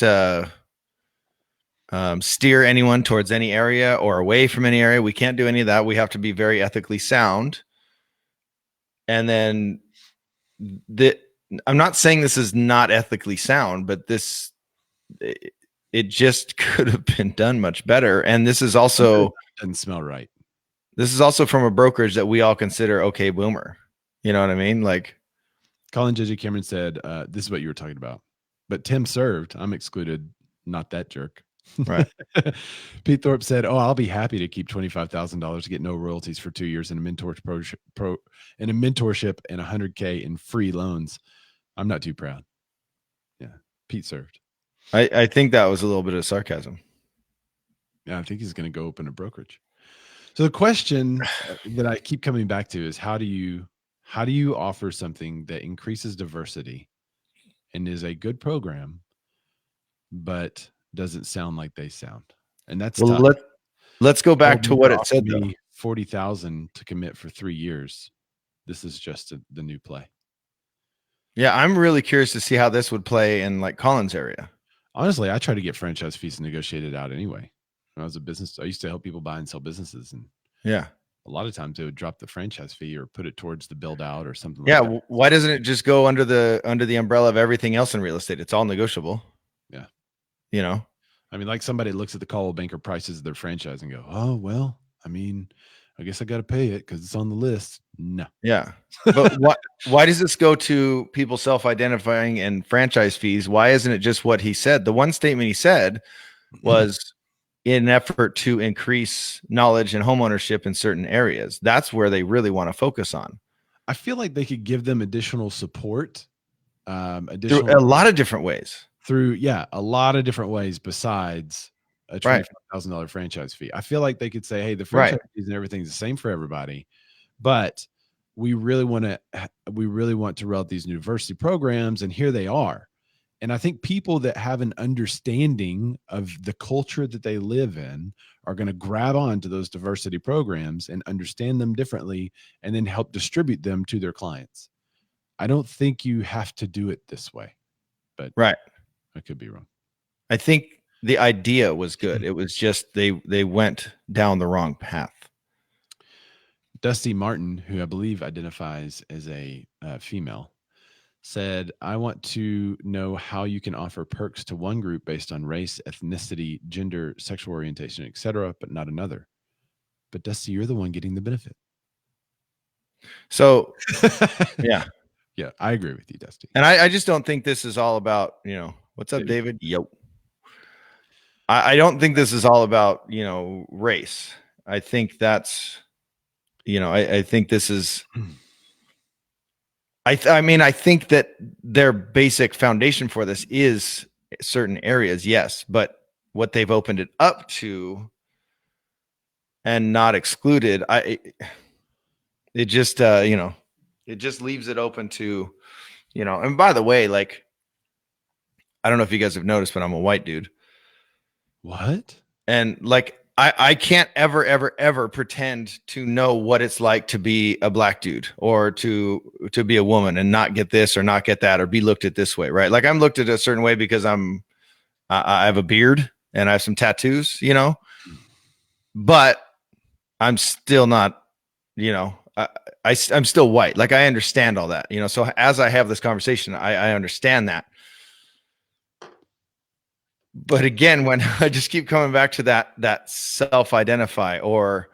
steer anyone towards any area or away from any area. We can't do any of that. We have to be very ethically sound. And then I'm not saying this is not ethically sound, but it just could have been done much better. And this is also doesn't smell right. This is also from a brokerage that we all consider okay boomer. You know what I mean? Like Colin JJ Cameron said, this is what you were talking about. But Tim served. I'm excluded, not that jerk. Right. Pete Thorpe said, "Oh, I'll be happy to keep $25,000 to get no royalties for 2 years and a mentorship and $100K in free loans. I'm not too proud." Yeah, Pete served. I think that was a little bit of sarcasm. Yeah, I think he's going to go open a brokerage. So the question that I keep coming back to is how do you offer something that increases diversity and is a good program, but doesn't sound like they sound? And that's tough. Let's go back to what it said. Me 40,000 to commit for 3 years. This is just the new play. Yeah, I'm really curious to see how this would play in like Colin's area. Honestly, I try to get franchise fees negotiated out anyway. When I was a business, I used to help people buy and sell businesses, and yeah, a lot of times they would drop the franchise fee or put it towards the build out or something like that. Yeah, why doesn't it just go under the umbrella of everything else in real estate? It's all negotiable. Yeah. I mean, like somebody looks at the Coldwell Banker prices of their franchise and go, "Oh, well, I mean, I guess I got to pay it because it's on the list." No. Yeah. But why does this go to people self-identifying and franchise fees? Why isn't it just what he said? The one statement he said was in an effort to increase knowledge and homeownership in certain areas. That's where they really want to focus on. I feel like they could give them additional support. Through a lot of different ways. A lot of different ways besides a $25,000 franchise fee. I feel like they could say, "Hey, the franchise fees and everything's the same for everybody, but we really want to roll out these new diversity programs, and here they are." And I think people that have an understanding of the culture that they live in are going to grab on to those diversity programs and understand them differently, and then help distribute them to their clients. I don't think you have to do it this way, but I could be wrong. I think the idea was good. It was just they went down the wrong path. Dusty Martin, who I believe identifies as a female, said, "I want to know how you can offer perks to one group based on race, ethnicity, gender, sexual orientation, etc., but not another." But Dusty, you're the one getting the benefit. So, yeah, I agree with you, Dusty. And I just don't think this is all about, what's up, David? Yo. I don't think this is all about, race. I think that's, I think this is, I mean, I think that their basic foundation for this is certain areas, yes, but what they've opened it up to and not excluded, it just, it just leaves it open to, and by the way, like, I don't know if you guys have noticed, but I'm a white dude. What? And like, I can't ever pretend to know what it's like to be a black dude or to be a woman and not get this or not get that or be looked at this way, right? Like I'm looked at a certain way because I have a beard and I have some tattoos, but I'm still not, I'm still white. Like I understand all that, so as I have this conversation, I understand that. But again, when I just keep coming back to that self-identify, or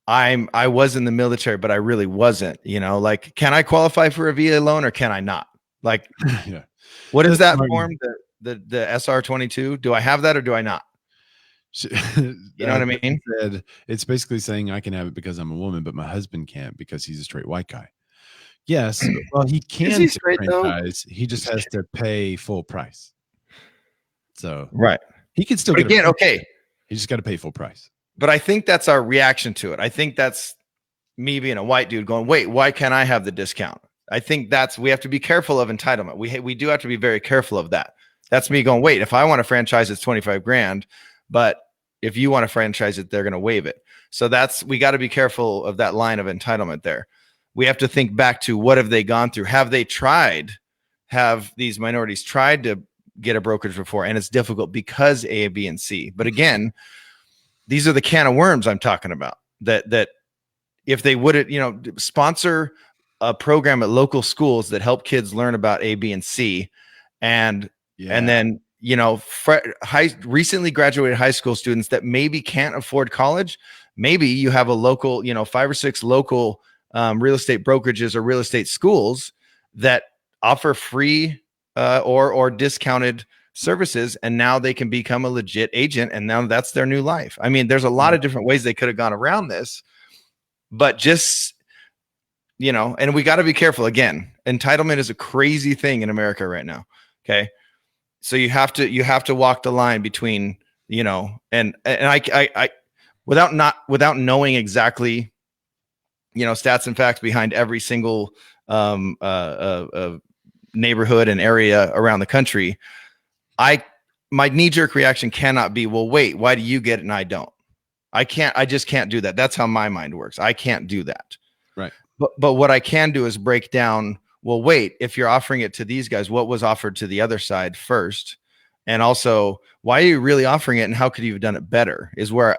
I was in the military, but I really wasn't, like, can I qualify for a VA loan or can I not? Like, yeah. What is that form? The SR-22? Do I have that or do I not? You know what I mean? It's basically saying I can have it because I'm a woman, but my husband can't because he's a straight white guy. Yes. Well, he can. Is he straight though? He just has to pay full price. So right, he can still get again. Okay, You just got to pay full price. But I think that's our reaction to it. I think that's me being a white dude going, wait, why can't I have the discount? I think we have to be careful of entitlement. We do have to be very careful of that. That's me going, wait, if I want to franchise, it's 25 grand, but if you want to franchise it, they're going to waive it. So we got to be careful of that line of entitlement there. We have to think back to what have they gone through? Have these minorities tried to get a brokerage before? And it's difficult because A, B, and C. But again, these are the can of worms I'm talking about that if they would, sponsor a program at local schools that help kids learn about A, B, and C. And then, recently graduated high school students that maybe can't afford college. Maybe you have a local, 5 or 6 local real estate brokerages or real estate schools that offer free or discounted services. And now they can become a legit agent. And now that's their new life. I mean, there's a lot of different ways they could have gone around this, but just, and we got to be careful. Again, entitlement is a crazy thing in America right now. Okay. So you have to walk the line between, and I without knowing exactly, stats and facts behind every single neighborhood and area around the country, my knee-jerk reaction cannot be, well, wait, why do you get it and I don't? I just can't do that. That's how my mind works. I can't do that. Right. But what I can do is break down, well, wait, if you're offering it to these guys, what was offered to the other side first? And also, why are you really offering it? And how could you have done it better?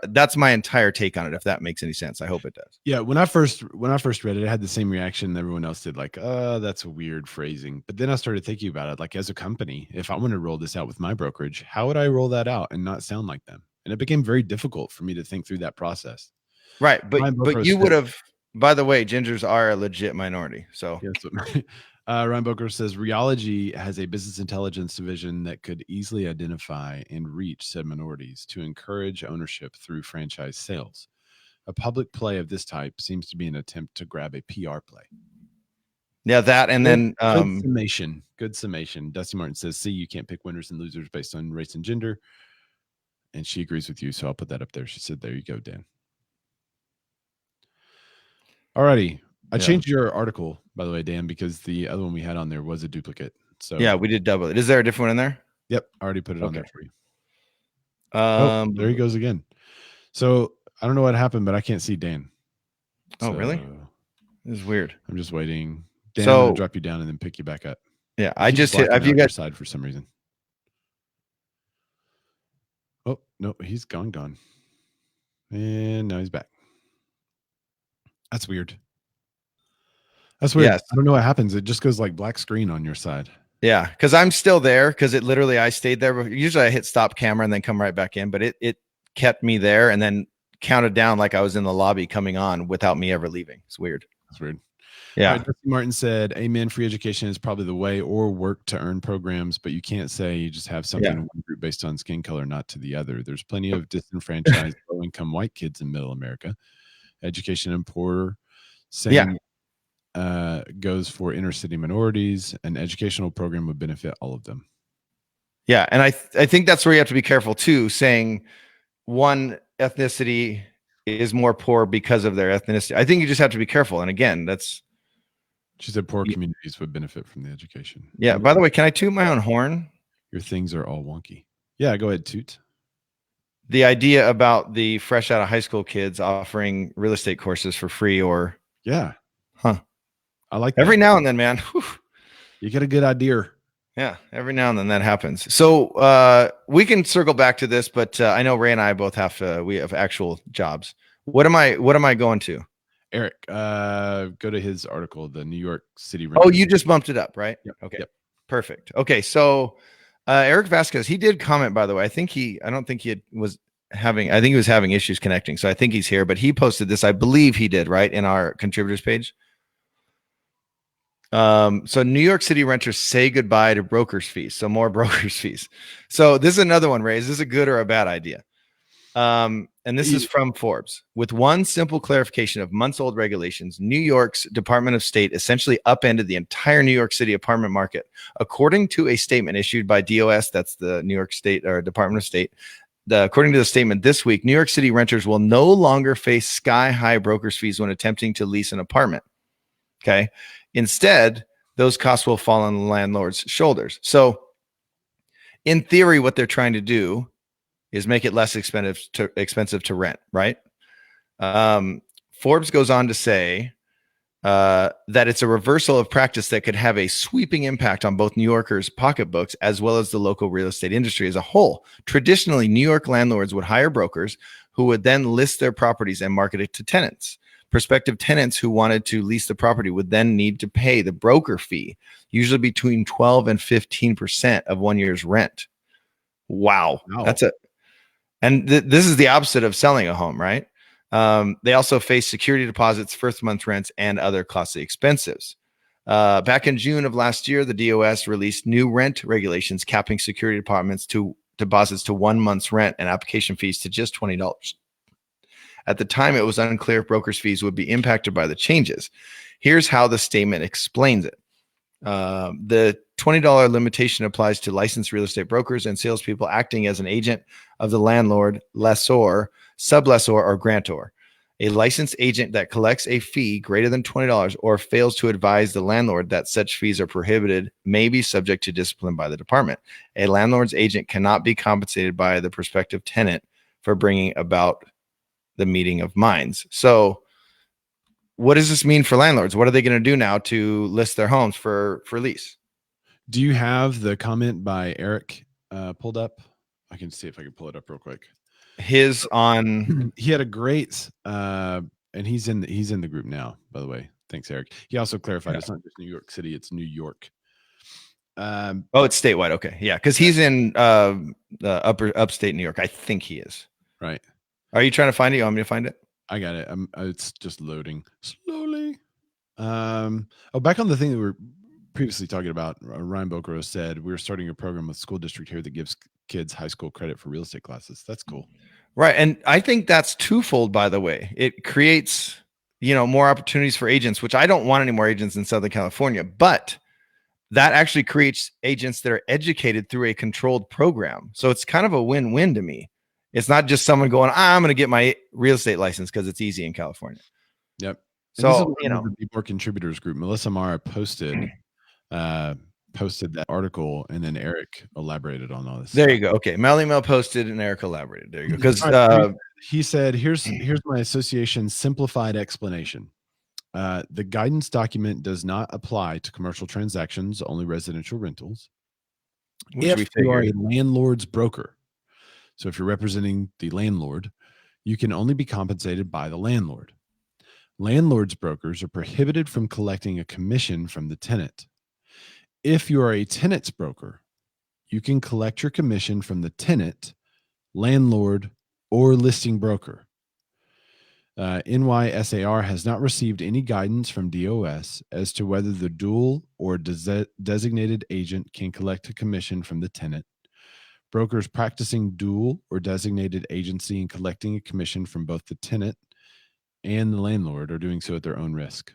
That's my entire take on it. If that makes any sense, I hope it does. Yeah. When I first read it, I had the same reaction everyone else did. Like, that's a weird phrasing. But then I started thinking about it. Like, as a company, if I want to roll this out with my brokerage, how would I roll that out and not sound like them? And it became very difficult for me to think through that process. Right. But you would have, by the way, gingers are a legit minority. So yes. Ryan Boker says Reology has a business intelligence division that could easily identify and reach said minorities to encourage ownership through franchise sales. A public play of this type seems to be an attempt to grab a PR play. Yeah, that and then good summation. Dusty Martin says, see, you can't pick winners and losers based on race and gender. And she agrees with you, so I'll put that up there. She said, there you go, Dan. Alrighty. I changed your article, by the way, Dan, because the other one we had on there was a duplicate. So yeah, we did double it. Is there a different one in there? Yep, I already put it on there for you. There he goes again. So I don't know what happened, but I can't see Dan. Oh, really? This is weird. I'm just waiting. Dan, I'm gonna drop you down and then pick you back up. Yeah, I just hit. Have you got side for some reason? Oh no, he's gone, and now he's back. That's weird. That's weird. Yes. I don't know what happens. It just goes like black screen on your side. Yeah, because I'm still there because it literally I stayed there. Usually I hit stop camera and then come right back in, but it kept me there and then counted down like I was in the lobby coming on without me ever leaving. It's weird. That's weird. Yeah. Dusty Martin said, amen. Free education is probably the way, or work to earn programs, but you can't say you just have something in one group based on skin color, not to the other. There's plenty of disenfranchised low-income white kids in middle America. Education and poorer. Same goes for inner city minorities. An educational program would benefit all of them. Yeah. And I think that's where you have to be careful too, saying one ethnicity is more poor because of their ethnicity. I think you just have to be careful. And again, she said poor communities would benefit from the education. Yeah. By the way, can I toot my own horn? Your things are all wonky. Yeah, go ahead, toot. The idea about the fresh out of high school kids offering real estate courses for free or I like that. Every now and then, man. Whew. You get a good idea. Yeah, every now and then that happens. So we can circle back to this, but I know Ray and I both we have actual jobs. What am I going to? Eric, go to his article, the New York City Renters. Oh, you just bumped it up, right? Yep. Okay. Yep. Perfect. Okay, so Eric Vasquez, he did comment, by the way. I think he was having issues connecting. So I think he's here, but he posted this, I believe he did, right, in our contributors page. So New York City renters say goodbye to broker's fees. So more broker's fees. So this is another one, Ray. Is this a good or a bad idea? And this is from Forbes. With one simple clarification of months-old regulations, New York's Department of State essentially upended the entire New York City apartment market. According to a statement issued by DOS, that's the New York State or Department of State, according to the statement this week, New York City renters will no longer face sky-high broker's fees when attempting to lease an apartment. Okay. Instead, those costs will fall on the landlord's shoulders. So, in theory, what they're trying to do is make it less expensive to rent, right? Forbes goes on to say that it's a reversal of practice that could have a sweeping impact on both New Yorkers' pocketbooks as well as the local real estate industry as a whole. Traditionally, New York landlords would hire brokers who would then list their properties and market it to tenants. Prospective tenants who wanted to lease the property would then need to pay the broker fee, usually between 12 and 15% of 1 year's rent. Wow. That's it. And this is the opposite of selling a home, right? They also face security deposits, first month rents, and other costly expenses. Back in June of last year, the DOS released new rent regulations capping security deposits to 1 month's rent and application fees to just $20. At the time, it was unclear if brokers' fees would be impacted by the changes. Here's how the statement explains it. The $20 limitation applies to licensed real estate brokers and salespeople acting as an agent of the landlord, lessor, sublessor, or grantor. A licensed agent that collects a fee greater than $20 or fails to advise the landlord that such fees are prohibited may be subject to discipline by the department. A landlord's agent cannot be compensated by the prospective tenant for bringing about the meeting of minds. So what does this mean for landlords? What are they going to do now to list their homes for lease? Do you have the comment by Eric pulled up? I can see if I can pull it up real quick. His on he had a great and he's in the group now, by the way. Thanks, Eric. He also clarified it's not just New York City, it's New York. It's statewide. Okay. Yeah, because he's in upstate New York. I think he is. Right. Are you trying to find it? You want me to find it? I got it. It's just loading slowly. Back on the thing that we were previously talking about, Ryan Bokros said we're starting a program with school district here that gives kids high school credit for real estate classes. That's cool. Right. And I think that's twofold, by the way. It creates, more opportunities for agents, which I don't want any more agents in Southern California, but that actually creates agents that are educated through a controlled program. So it's kind of a win-win to me. It's not just someone going, I'm going to get my real estate license because it's easy in California. Yep. So, the Be More Contributors group, Melissa Mara posted that article, and then Eric elaborated on all this. There you go. Okay. Melly Mel posted and Eric elaborated. There you go. Because he said, here's my association's simplified explanation. The guidance document does not apply to commercial transactions, only residential rentals. If you are a landlord's broker, so if you're representing the landlord, you can only be compensated by the landlord. Landlord's brokers are prohibited from collecting a commission from the tenant. If you are a tenant's broker, you can collect your commission from the tenant, landlord, or listing broker. NYSAR has not received any guidance from DOS as to whether the dual or designated agent can collect a commission from the tenant. Brokers practicing dual or designated agency and collecting a commission from both the tenant and the landlord are doing so at their own risk.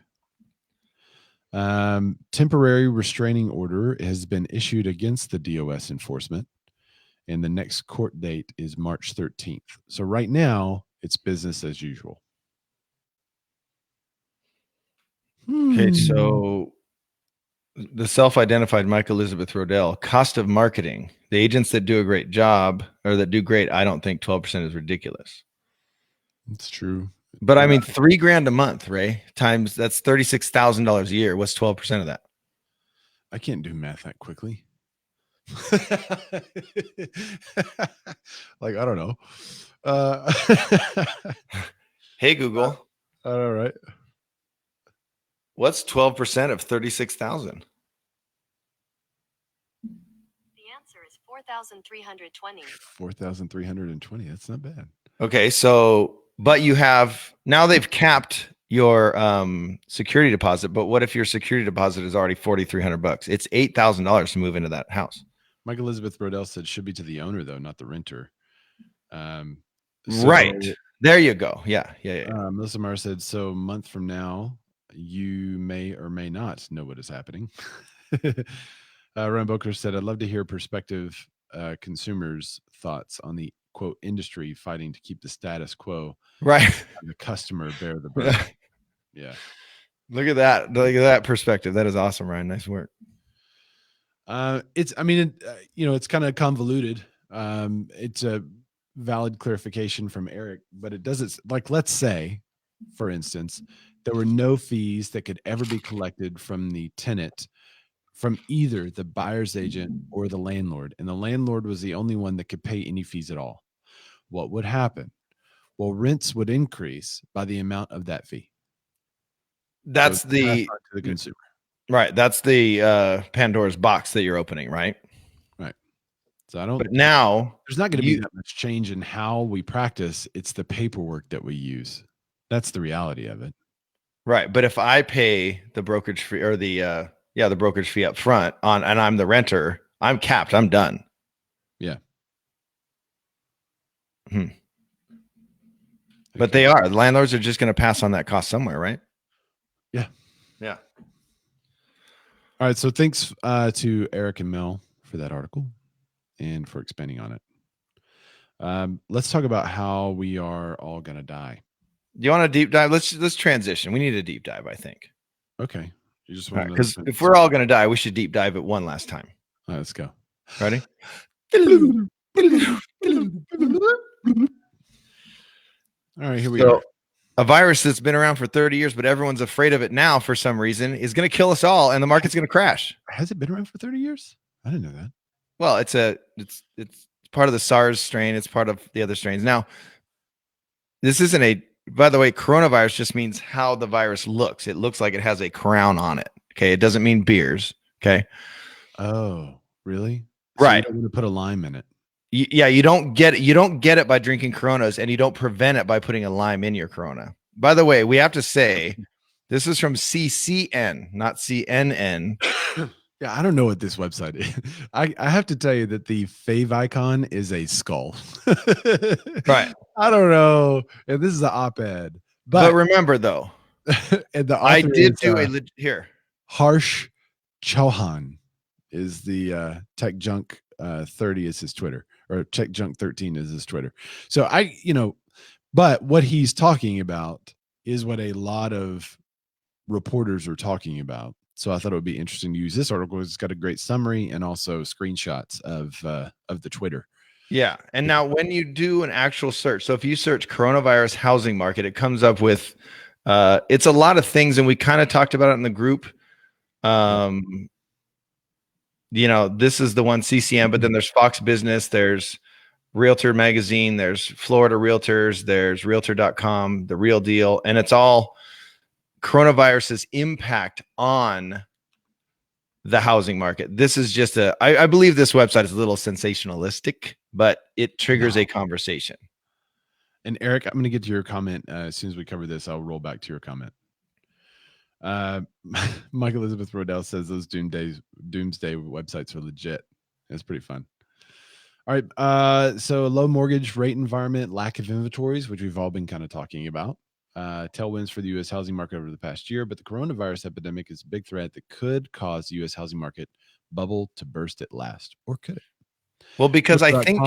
Temporary restraining order has been issued against the DOS enforcement, and the next court date is March 13th. So right now, it's business as usual. Okay, so the self-identified Mike Elizabeth Rodell, cost of marketing. The agents that do a great job or that do great, I don't think 12% is ridiculous. It's true. But I mean, $3,000 a month, Ray, times that's $36,000 a year. What's 12% of that? I can't do math that quickly. Like, I don't know. Hey, Google. All right. What's 12% of 36,000? The answer is 4,320. 4,320. That's not bad. Okay, so but you have now they've capped your security deposit. But what if your security deposit is already $4,300? It's $8,000 to move into that house. Mike Elizabeth Brodell said should be to the owner though, not the renter. Right there, you go. Yeah. Melissa Mara said so. A month from now, you may or may not know what is happening. Ryan Boker said, I'd love to hear prospective consumers' thoughts on the quote industry fighting to keep the status quo, Right. and the customer bear the burden. Yeah. Look at that. Look at that perspective. That is awesome, Ryan. Nice work. It's kind of convoluted. It's a valid clarification from Eric, but it doesn't, like, let's say, for instance, there were no fees that could ever be collected from the tenant from either the buyer's agent or the landlord, and the landlord was the only one that could pay any fees at all. What would happen? Well, rents would increase by the amount of that fee. That's So it's passed the on to the consumer. right. That's the Pandora's box that you're opening, right? Right. So I don't. But now There's not going to be that much change in how we practice. It's the paperwork that we use. That's the reality of it. right. But if I pay the brokerage fee or the brokerage fee up front and I'm the renter, I'm capped. I'm done. Yeah. But they are. The landlords are just going to pass on that cost somewhere, right? Yeah. Yeah. All right. So thanks to Eric and Mel for that article and for expanding on it. Let's talk about how we are all going to die. Do you want a deep dive? Let's transition. We need a deep dive, I think. Okay. You just want Because if we're all going to die, we should deep dive it one last time. All right, let's go. Ready? All right, here we go. A virus that's been around for 30 years, but everyone's afraid of it now for some reason, is going to kill us all, and the market's going to crash. Has it been around for 30 years? I didn't know that. Well, it's part of the SARS strain. It's part of the other strains. Now, this isn't by the way, coronavirus just means how the virus looks. It looks like it has a crown on it. Okay. It doesn't mean beers. Okay. Oh, really? Right. So you don't want to put a lime in it. Yeah, you don't get it. You don't get it by drinking Coronas, and you don't prevent it by putting a lime in your Corona. By the way, we have to say this is from CCN, not CNN. Yeah, I don't know what this website is. I have to tell you that the fave icon is a skull. Right. I don't know. And this is an op-ed. But remember, though, and the I did do here. Harsh Chauhan is the Tech Junk 30 is his Twitter, or Tech Junk 13 is his Twitter. So but what he's talking about is what a lot of reporters are talking about. So I thought it would be interesting to use this article. It's got a great summary and also screenshots of the Twitter. Yeah. And now when you do an actual search, so if you search coronavirus housing market, it comes up with it's a lot of things, and we kind of talked about it in the group. This is the one CCM, but then there's Fox Business, there's Realtor Magazine, there's Florida Realtors, there's Realtor.com, The Real Deal, and it's all coronavirus's impact on the housing market. This is just I believe this website is a little sensationalistic, but it triggers a conversation. And Eric, I'm going to get to your comment as soon as we cover this. I'll roll back to your comment. Mike Elizabeth Rodell says those doomsday websites are legit. That's pretty fun. All right. So low mortgage rate environment, lack of inventories, which we've all been kind of talking about. Tailwinds for the U.S. housing market over the past year, but the coronavirus epidemic is a big threat that could cause the U.S. housing market bubble to burst at last, or could it? Well, because I think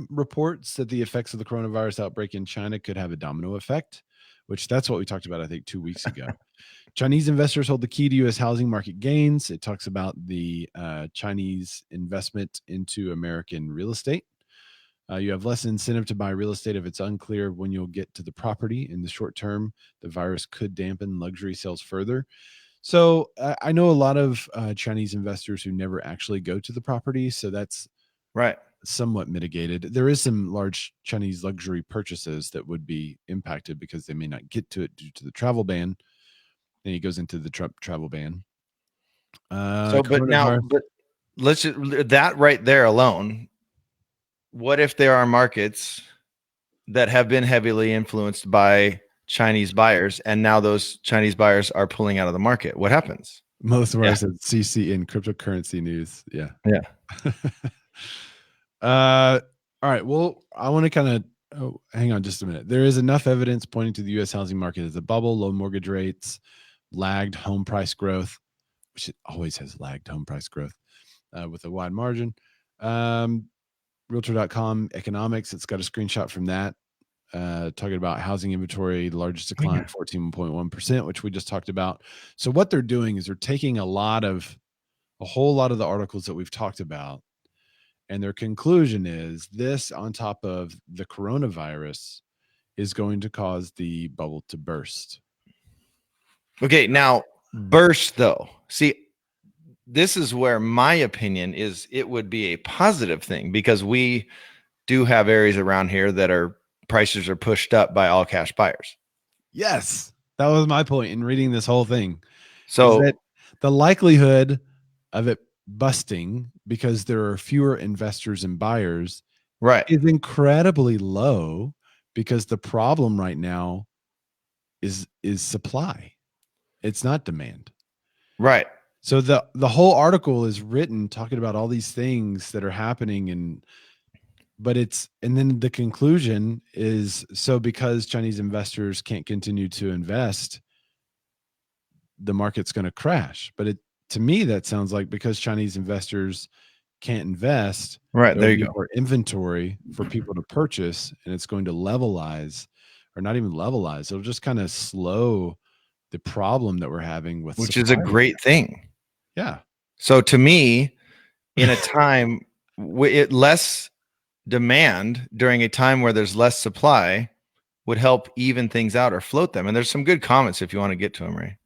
reports that the effects of the coronavirus outbreak in China could have a domino effect, which that's what we talked about, I think, 2 weeks ago. Chinese investors hold the key to U.S. housing market gains. It talks about the Chinese investment into American real estate. You have less incentive to buy real estate if it's unclear when you'll get to the property. In the short term, the virus could dampen luxury sales further. So I know a lot of Chinese investors who never actually go to the property. So that's right, somewhat mitigated. There is some large Chinese luxury purchases that would be impacted because they may not get to it due to the travel ban. Then he goes into the travel ban. But let's just, that right there alone. What if there are markets that have been heavily influenced by Chinese buyers, and now those Chinese buyers are pulling out of the market? What happens? Most of ours said CC in cryptocurrency news. Yeah. Yeah. All right. Well, I want to kind of hang on just a minute. There is enough evidence pointing to the U.S. housing market as a bubble, low mortgage rates, lagged home price growth, which it always has lagged home price growth with a wide margin. Realtor.com economics. It's got a screenshot from that, talking about housing inventory, the largest decline, 14.1%, which we just talked about. So what they're doing is they're taking a whole lot of the articles that we've talked about, and their conclusion is this, on top of the coronavirus, is going to cause the bubble to burst. Okay, now burst though. See, this is where my opinion is it would be a positive thing, because we do have areas around here that prices are pushed up by all cash buyers. Yes, that was my point in reading this whole thing. So is that the likelihood of it busting because there are fewer investors and buyers is incredibly low, because the problem right now is supply. It's not demand. Right. So the whole article is written talking about all these things that are happening, and then the conclusion is, so because Chinese investors can't continue to invest, the market's going to crash. But to me, that sounds like because Chinese investors can't invest, right, there you be go, more inventory for people to purchase, and it's going to levelize, or not even levelize. It'll just kind of slow the problem that we're having with which is a great thing. Yeah. So to me, in a time with less demand during a time where there's less supply would help even things out or float them. And there's some good comments if you want to get to them, Ray.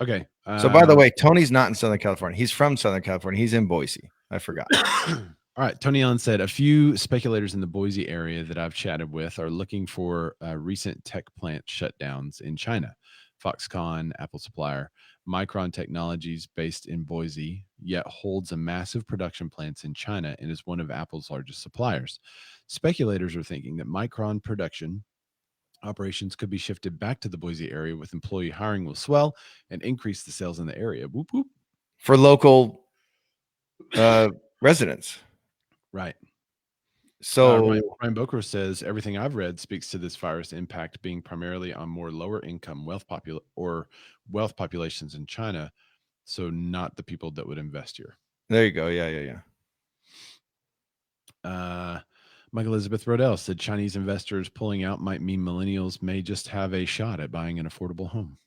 Okay. So by the way, Tony's not in Southern California. He's from Southern California. He's in Boise. I forgot. All right. Tony Allen said, a few speculators in the Boise area that I've chatted with are looking for recent tech plant shutdowns in China. Foxconn, Apple supplier, Micron Technologies, based in Boise, yet holds a massive production plants in China and is one of Apple's largest suppliers. Speculators are thinking that Micron production operations could be shifted back to the Boise area, with employee hiring will swell and increase the sales in the area. Whoop, whoop. For local residents. Right. So Ryan Boker says, everything I've read speaks to this virus impact being primarily on more lower income wealth populations in China. So not the people that would invest here. There you go. Yeah. Mike Elizabeth Rodell said, Chinese investors pulling out might mean millennials may just have a shot at buying an affordable home.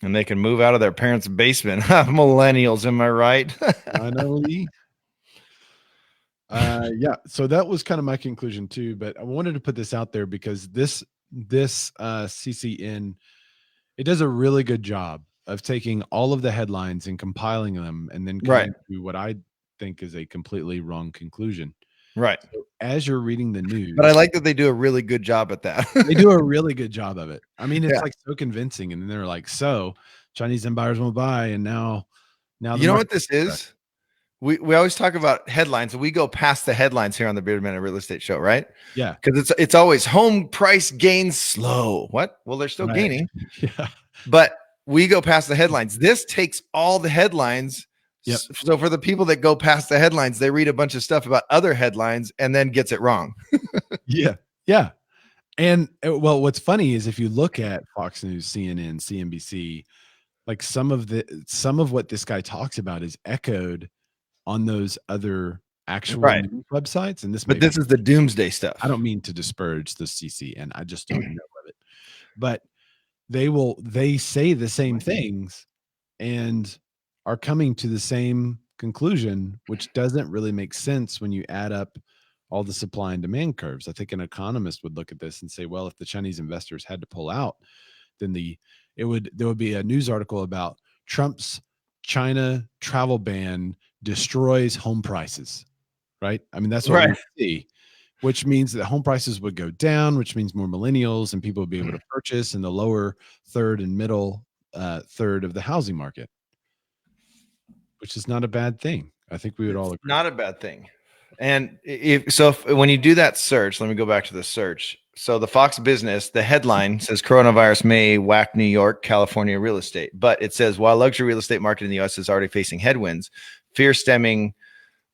And they can move out of their parents' basement. Millennials, am I right? Finally. Yeah, so that was kind of my conclusion too, but I wanted to put this out there because this CCN, it does a really good job of taking all of the headlines and compiling them, and then coming to what I think is a completely wrong conclusion. Right. So as you're reading the news, but I like that they do a really good job at that. They do a really good job of it. I mean, it's like so convincing, and then they're like, so Chinese buyers won't buy, and now you know what this is? We always talk about headlines, and we go past the headlines here on the Bearded Man Real Estate Show, right? Yeah. Because it's always home price gains slow. What? Well, they're still gaining. Yeah. But we go past the headlines. This takes all the headlines. Yep. So for the people that go past the headlines, they read a bunch of stuff about other headlines and then gets it wrong. Yeah. And well, what's funny is if you look at Fox News, CNN, CNBC, like some of what this guy talks about is echoed on those other actual news websites. And this is the doomsday stuff. I don't mean to disparage the CCN. I just don't know of it. But they say the same things and are coming to the same conclusion, which doesn't really make sense when you add up all the supply and demand curves. I think an economist would look at this and say, well, if the Chinese investors had to pull out, then there would be a news article about Trump's China travel ban destroys home prices, right? I mean, that's what we see, which means that home prices would go down, which means more millennials and people would be able to purchase in the lower third and middle third of the housing market, which is not a bad thing. I think we would all agree. Not a bad thing. And when you do that search, let me go back to the search. So the Fox Business, the headline says coronavirus may whack New York, California real estate. But it says, while luxury real estate market in the U.S. is already facing headwinds, fear stemming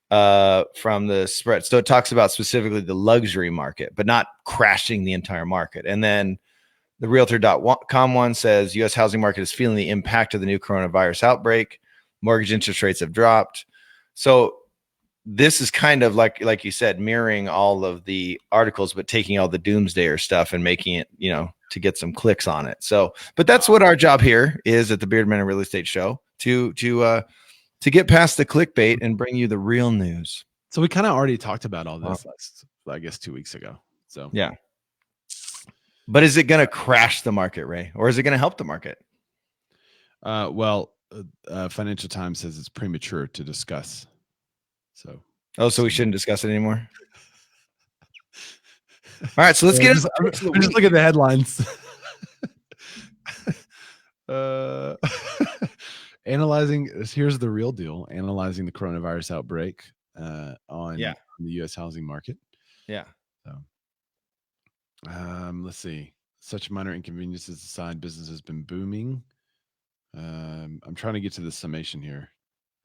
from the spread. So it talks about specifically the luxury market, but not crashing the entire market. And then the realtor.com one says U.S. housing market is feeling the impact of the new coronavirus outbreak. Mortgage interest rates have dropped. So this is kind of like you said, mirroring all of the articles, but taking all the doomsdayer stuff and making it, to get some clicks on it. So, but that's what our job here is at the Beard Man and Real Estate Show, to get past the clickbait and bring you the real news. So we kind of already talked about all this, I guess 2 weeks ago. So yeah. But is it going to crash the market, Ray, or is it going to help the market? Well, Financial Times says it's premature to discuss. So we shouldn't discuss it anymore. All right, so let's get into just look at the headlines. Here's the real deal. Analyzing the coronavirus outbreak on the U.S. housing market. Yeah. So, let's see. Such minor inconveniences aside, business has been booming. I'm trying to get to the summation here.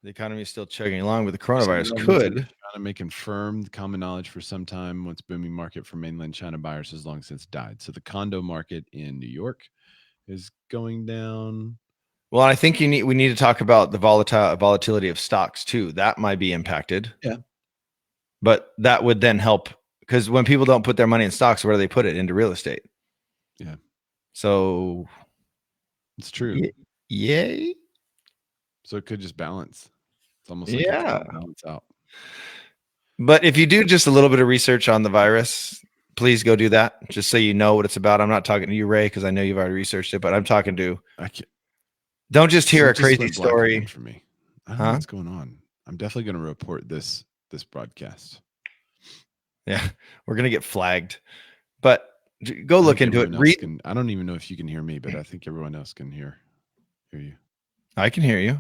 The economy is still chugging along, with the coronavirus could. China may confirm common knowledge for some time once booming market for mainland China buyers has long since died. So the condo market in New York is going down. Well, I think we need to talk about the volatility of stocks too. That might be impacted. Yeah. But that would then help, because when people don't put their money in stocks, where do they put it? Into real estate. Yeah. So it's true. Yay. So it could just balance. It's almost like balance out. But if you do just a little bit of research on the virus, please go do that, just so you know what it's about. I'm not talking to you, Ray, because I know you've already researched it, but I'm talking to. Don't just hear a crazy story for me. I don't know what's going on. I'm definitely going to report this broadcast. Yeah, we're going to get flagged. But go look into it. I don't even know if you can hear me, but I think everyone else can hear you. I can hear you.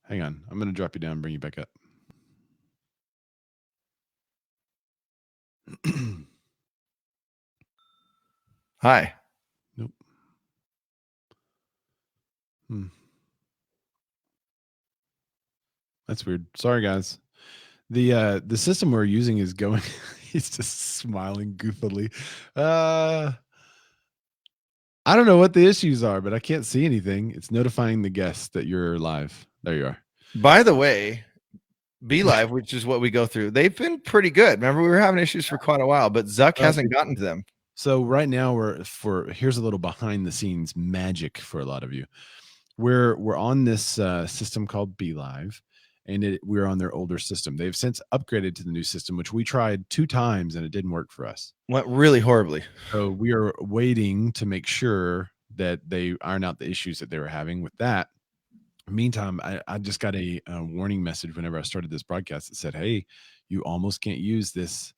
Hang on. I'm going to drop you down and bring you back up. Hi. Nope. That's weird. Sorry, guys. The system we're using is going. He's just smiling goofily. I don't know what the issues are, but I can't see anything. It's notifying the guests that you're live. There you are. By the way, Be Live, which is what we go through, they've been pretty good. Remember, we were having issues for quite a while, but Zuck hasn't gotten to them. So right now here's a little behind the scenes magic for a lot of you. We're on this system called Be Live, and we're on their older system. They've since upgraded to the new system, which we tried 2 times and it didn't work for us. Went really horribly. So we are waiting to make sure that they iron out the issues that they were having with that. Meantime, I just got a warning message whenever I started this broadcast that said, hey, you almost can't use this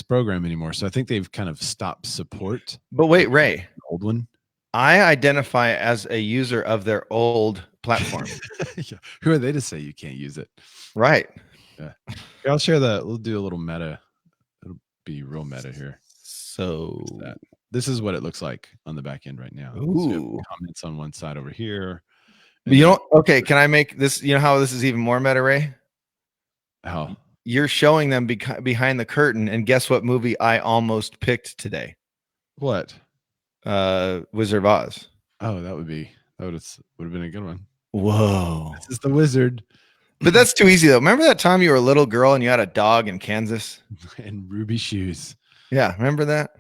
program anymore. So I think they've kind of stopped support. But wait, Ray, old one. I identify as a user of their old platform. Yeah. Who are they to say you can't use it? Right. Yeah. Okay, I'll share that. We'll do a little meta. It'll be real meta here. So this is what it looks like on the back end right now. Ooh. So comments on one side over here. Okay, can I make this, how this is even more meta, Ray? How? You're showing them behind the curtain, and guess what movie I almost picked today? What? Wizard of Oz. Oh, that would have been a good one. Whoa. This is the wizard. But that's too easy, though. Remember that time you were a little girl and you had a dog in Kansas? And ruby shoes. Yeah, remember that?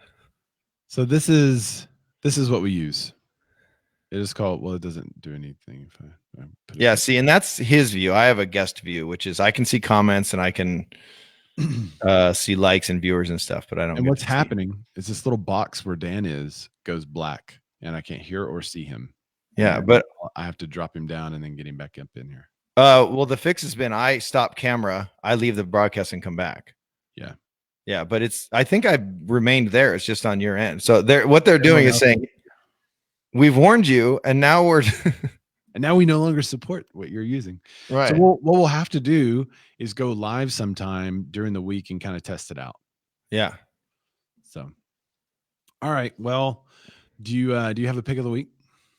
So this is what we use. It is called, well, it doesn't do anything. If I put it see, and that's his view. I have a guest view, which is I can see comments and I can see likes and viewers and stuff, but I don't. And what's happening is this little box where Dan goes black, and I can't hear or see him. Yeah, but I have to drop him down and then get him back up in here. Well, the fix has been I stop camera, I leave the broadcast and come back. Yeah. Yeah, but I think I remained there. It's just on your end. So what they're doing is saying, we've warned you, and now and now we no longer support what you're using. Right. So what we'll have to do is go live sometime during the week and kind of test it out. Yeah. So, all right. Well, do you have a pick of the week?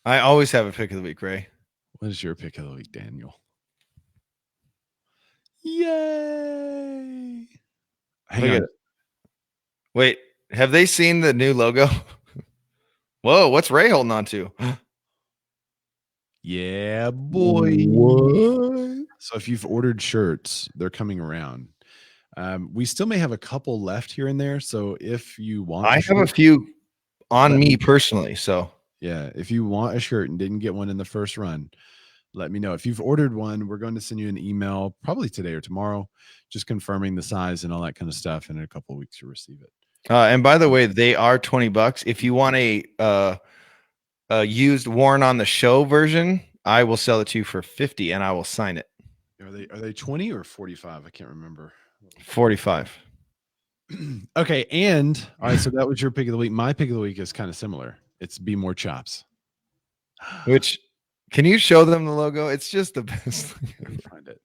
I always have a pick of the week, Ray. What is your pick of the week, Daniel? Yay! Hang on. Wait, have they seen the new logo? Whoa, what's Ray holding on to? Yeah, boy. What? So if you've ordered shirts, they're coming around. We still may have a couple left here and there. So if you want, I have a few on let me me- personally. So yeah, if you want a shirt and didn't get one in the first run, let me know. If you've ordered one, we're going to send you an email probably today or tomorrow, just confirming the size and all that kind of stuff. And in a couple of weeks, you'll receive it. and by the way, they are $20. If you want a used worn on the show version, I will sell it to you for 50 and I will sign it. Are they 20 or 45? I can't remember. 45. Okay. And all right. So that was your pick of the week. My pick of the week is kind of similar. It's Be More Chops. Which, can you show them the logo? It's just the best. Let me find it.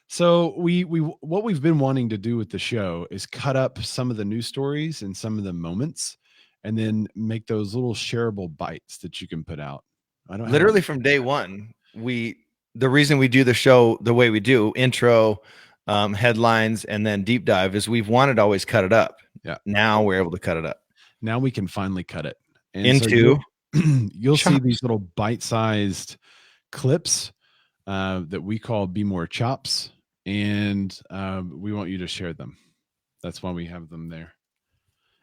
So we what we've been wanting to do with the show is cut up some of the news stories and some of the moments, and then make those little shareable bites that you can put out. I don't Literally from day one, the reason we do the show the way we do, intro, headlines, and then deep dive, is we've wanted to always cut it up. Yeah. Now we're able to cut it up Now we can finally cut it and into you'll see chops. these little bite-sized clips that we call Be More Chops, and we want you to share them. That's why we have them there.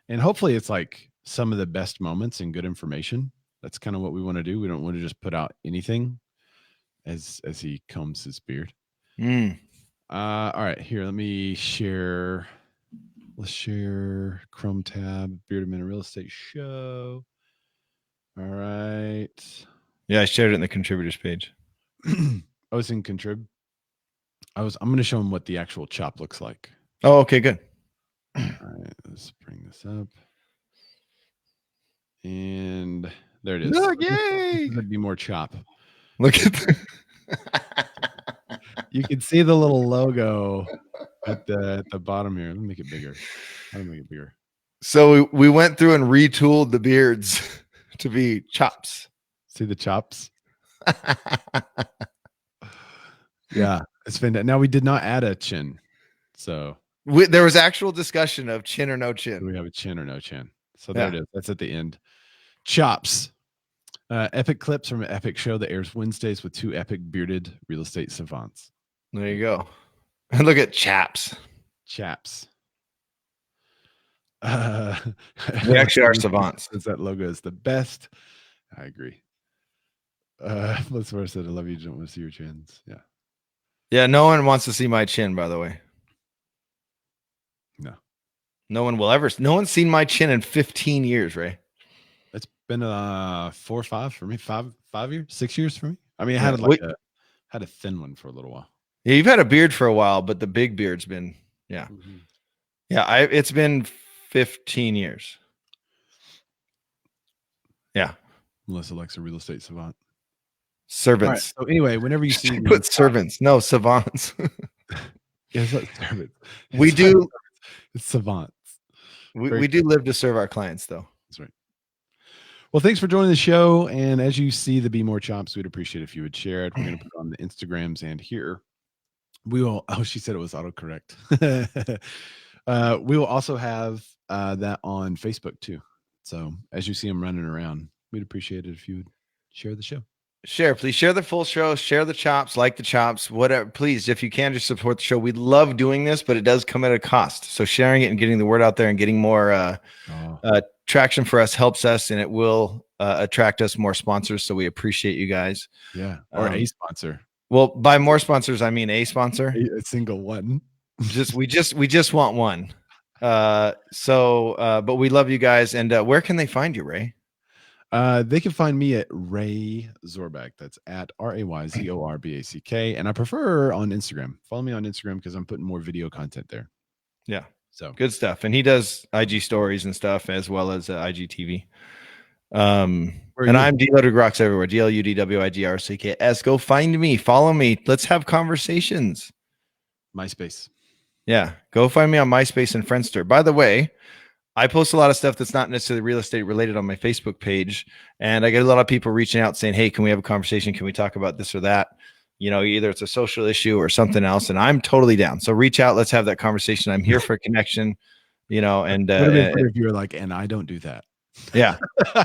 And hopefully it's like some of the best moments and good information. That's kind of what we want to do. We don't want to just put out anything as he combs his beard. All right, here, let me share. Let's share Chrome tab, Bearded Men Real Estate Show. All right. Yeah, I shared it in the contributors page. I was in contrib. I'm going to show him what the actual chop looks like. Oh, okay, good. All right, let's bring this up. And there it is. Look, yay! Be More chop. Look at the You can see the little logo at the bottom here. Let me make it bigger. How do I make it bigger? So we went through and retooled the beards to be chops. See the chops? Yeah, it's fantastic. Now we did not add a chin, so There was actual discussion of chin or no do chin. we have a chin or no chin? So there it is. That's at the end. Chops. Epic clips from an epic show that airs Wednesdays with two epic bearded real estate savants. There you go. And look at chaps. Chaps. We actually are savants. Since that logo is the best. I agree. Let's first said I love you. Don't want to see your chins. Yeah. Yeah, no one wants to see my chin, by the way. No. No one will ever. No one's seen my chin in 15 years, Ray. It's been 4 or 5 for me. 5 years, 6 years for me. I mean, I had had a thin one for a little while. Yeah, you've had a beard for a while, but the big beard's been, yeah. Mm-hmm. Yeah, it's been 15 years. Yeah. Melissa likes a real estate savant. Servants. Right, so anyway, whenever you see Put servants, no savants. Yeah, it's not servants. We do. It's savants. We do live to serve our clients, though. That's right. Well, thanks for joining the show. And as you see the Be More Chops, we'd appreciate if you would share it. We're going to put it on the Instagrams and here. We will. Oh, she said it was autocorrect. We will also have that on Facebook too. So as you see them running around, we'd appreciate it if you would share the show. Please share the full show, share the chops, like the chops, whatever. Please, if you can, just support the show. We love doing this, but it does come at a cost. So sharing it and getting the word out there and getting more traction for us helps us, and it will attract us more sponsors. So we appreciate you guys. Yeah, or a sponsor. Well, by more sponsors, I mean a sponsor. A single one. we just want one. But we love you guys. And where can they find you, Ray? They can find me at Ray Zorback. That's at RAYZORBACK. And I prefer on Instagram. Follow me on Instagram because I'm putting more video content there. Yeah. So good stuff. And he does IG stories and stuff as well as IGTV. And I'm D-Ludwig Rocks everywhere. DLUDWIGRCKS. Go find me. Follow me. Let's have conversations. MySpace. Yeah. Go find me on MySpace and Friendster. By the way, I post a lot of stuff that's not necessarily real estate related on my Facebook page. And I get a lot of people reaching out saying, hey, can we have a conversation? Can we talk about this or that? You know, either it's a social issue or something else. And I'm totally down. So reach out. Let's have that conversation. I'm here for a connection, you know, and if you're like, and I don't do that. Yeah.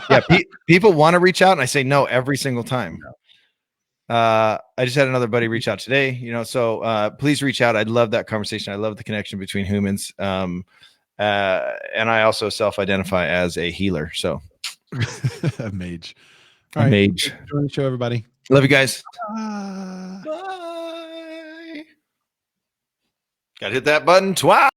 Yeah. People want to reach out and I say no every single time. I just had another buddy reach out today, you know, so please reach out. I'd love that conversation. I love the connection between humans. And I also self-identify as a healer. So A mage. a All right. mage. Join the show, everybody. Love you guys. Bye. Bye. Gotta hit that button twice.